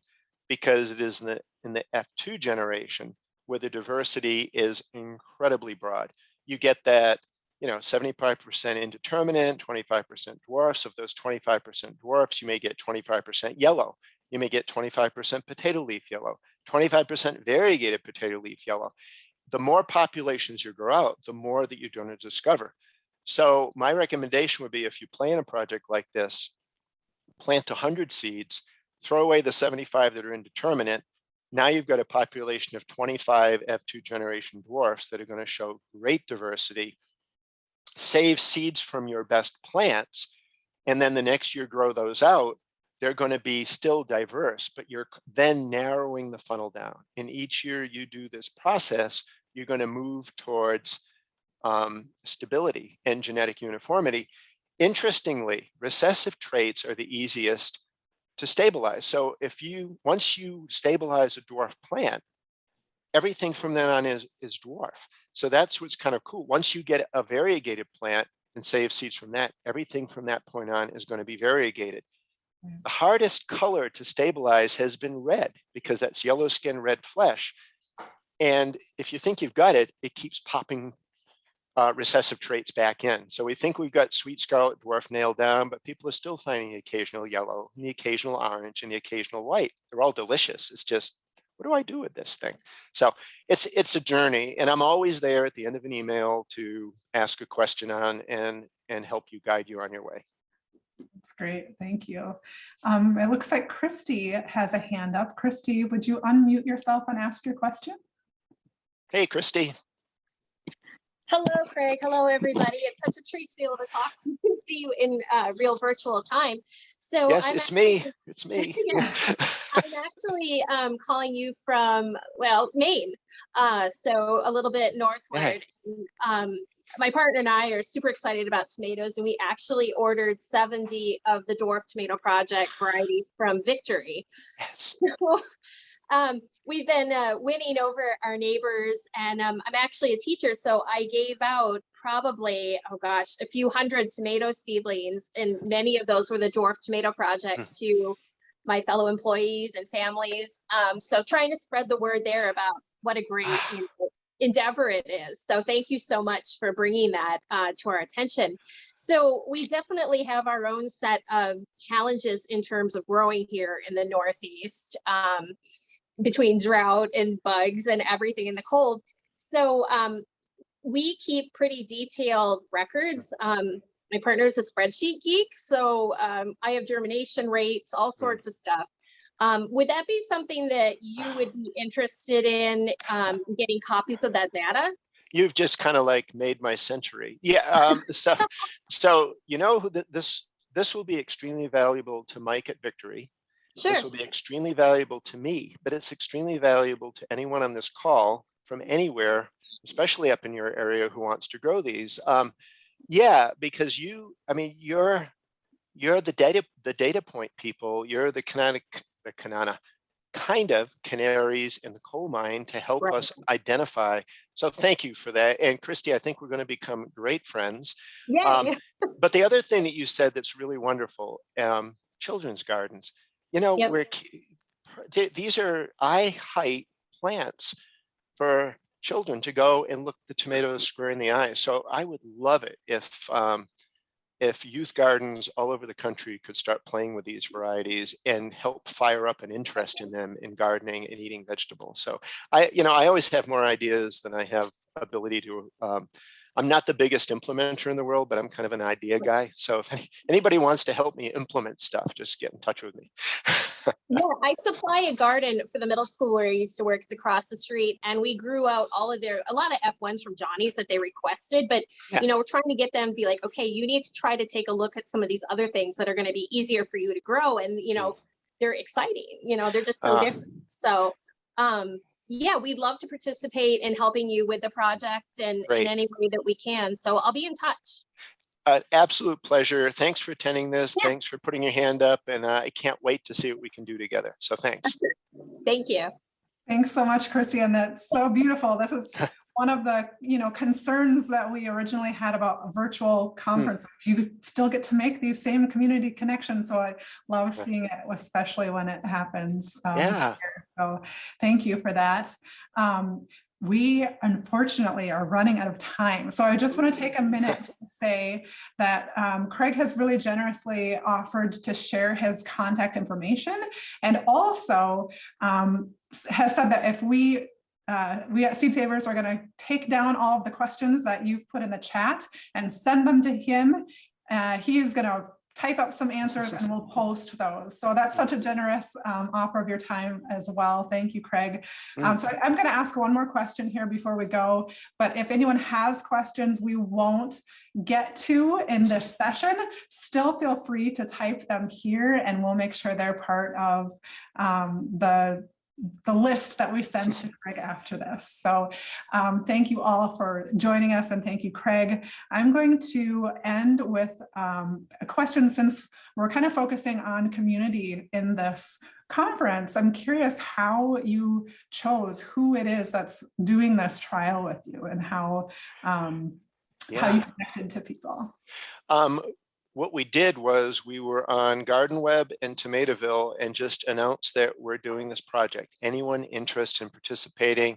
because it is in the F2 generation where the diversity is incredibly broad. You get that, 75% indeterminate, 25% dwarfs. Of those 25% dwarfs, you may get 25% yellow. You may get 25% potato leaf yellow, 25% variegated potato leaf yellow. The more populations you grow out, the more that you're going to discover. So my recommendation would be, if you plan a project like this, plant 100 seeds, throw away the 75 that are indeterminate. Now you've got a population of 25 F2 generation dwarfs that are going to show great diversity. Save seeds from your best plants, and then the next year grow those out. They're going to be still diverse, but you're then narrowing the funnel down. And each year you do this process, you're going to move towards stability and genetic uniformity. Interestingly, recessive traits are the easiest to stabilize. So once you stabilize a dwarf plant, everything from then on is dwarf. So that's what's kind of cool. Once you get a variegated plant and save seeds from that, everything from that point on is going to be variegated. The hardest color to stabilize has been red, because that's yellow skin, red flesh. And if you think you've got it, it keeps popping recessive traits back in. So we think we've got sweet scarlet dwarf nailed down, but people are still finding the occasional yellow, and the occasional orange, and the occasional white. They're all delicious. It's just, what do I do with this thing? So it's a journey, and I'm always there at the end of an email to ask a question on and help you, guide you on your way. That's great. Thank you. It looks like Christy has a hand up. Christy, would you unmute yourself and ask your question? Hey, Christy. Hello, Craig. Hello, everybody. It's such a treat to be able to talk to you and see you in real virtual time. So yes, it's me. It's me. Yeah, I'm actually calling you from, Maine. So a little bit northward. Yeah. My partner and I are super excited about tomatoes, and we actually ordered 70 of the Dwarf Tomato Project varieties from Victory. Yes. So, we've been winning over our neighbors, and I'm actually a teacher, so I gave out probably, a few hundred tomato seedlings, and many of those were the Dwarf Tomato Project to my fellow employees and families. So trying to spread the word there about what a great endeavor it is. So thank you so much for bringing that to our attention. So we definitely have our own set of challenges in terms of growing here in the Northeast, between drought and bugs and everything in the cold. So we keep pretty detailed records. My partner is a spreadsheet geek, so I have germination rates, all sorts of stuff. Would that be something that you would be interested in, getting copies of that data? You've just kind of like made my century. Yeah. So this will be extremely valuable to Mike at Victory. Sure. This will be extremely valuable to me, but it's extremely valuable to anyone on this call from anywhere, especially up in your area, who wants to grow these. Yeah, because you're the data point people. You're the kind of canaries in the coal mine to help us identify. So thank you for that. And Christy, I think we're going to become great friends. Yeah. But the other thing that you said that's really wonderful, children's gardens. These are eye-height plants for children to go and look the tomatoes square in the eye. So I would love it if youth gardens all over the country could start playing with these varieties and help fire up an interest in them in gardening and eating vegetables. So I always have more ideas than I have ability to. I'm not the biggest implementer in the world, but I'm kind of an idea guy. So if anybody wants to help me implement stuff, just get in touch with me. Yeah, I supply a garden for the middle school where I used to work. It's across the street, and we grew out a lot of F1s from Johnny's that they requested, but we're trying to get them to be like, okay, you need to try to take a look at some of these other things that are going to be easier for you to grow. And, they're exciting, they're just so different. So, yeah, we'd love to participate in helping you with the project and in any way that we can. So I'll be in touch. An absolute pleasure. Thanks for attending this. Yeah. Thanks for putting your hand up, and I can't wait to see what we can do together. So thanks. Thank you. Thanks so much, Christy, and that's so beautiful. This is one of the concerns that we originally had about virtual conferences. You still get to make these same community connections, so I love seeing it, especially when it happens. Yeah. So thank you for that. We unfortunately are running out of time. So I just want to take a minute to say that Craig has really generously offered to share his contact information, and also has said that if we at Seed Savers are going to take down all of the questions that you've put in the chat and send them to him. He is going to type up some answers and we'll post those. So that's such a generous offer of your time as well. Thank you, Craig. So I'm going to ask one more question here before we go, but if anyone has questions we won't get to in this session, still feel free to type them here and we'll make sure they're part of the list that we send to Craig after this. So thank you all for joining us, and thank you, Craig. I'm going to end with a question, since we're kind of focusing on community in this conference. I'm curious how you chose who it is that's doing this trial with you, and how you connected to people. What we did was we were on Garden Web and Tomatoville and just announced that we're doing this project. Anyone interested in participating,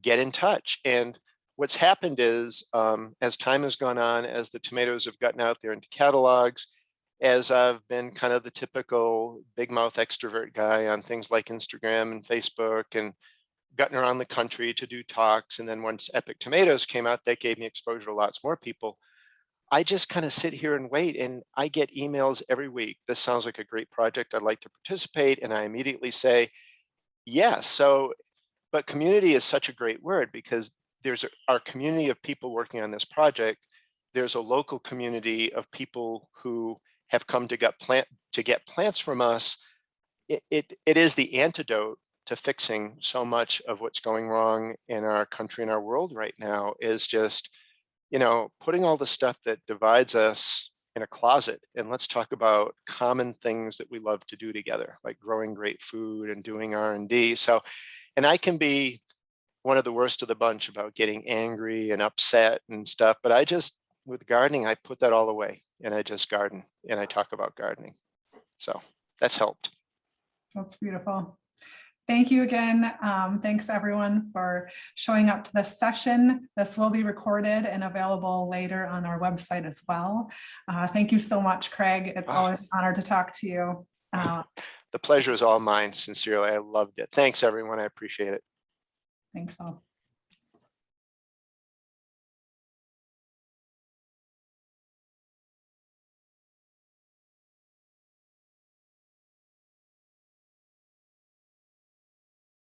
get in touch. And what's happened is, as time has gone on, as the tomatoes have gotten out there into catalogs, as I've been kind of the typical big mouth extrovert guy on things like Instagram and Facebook, and gotten around the country to do talks. And then once Epic Tomatoes came out, that gave me exposure to lots more people. I just kind of sit here and wait, and I get emails every week. This sounds like a great project. I'd like to participate. And I immediately say, yes. So, but community is such a great word, because there's our community of people working on this project. There's a local community of people who have come to get plants from us. It is the antidote to fixing so much of what's going wrong in our country and our world right now, is just, putting all the stuff that divides us in a closet, and let's talk about common things that we love to do together, like growing great food and doing R&D. So, and I can be one of the worst of the bunch about getting angry and upset and stuff, but with gardening, I put that all away and I just garden and I talk about gardening. So that's helped. That's beautiful. Thank you again. Thanks everyone for showing up to this session. This will be recorded and available later on our website as well. Thank you so much, Craig. It's always an honor to talk to you. The pleasure is all mine, sincerely. I loved it. Thanks everyone. I appreciate it. Thanks all.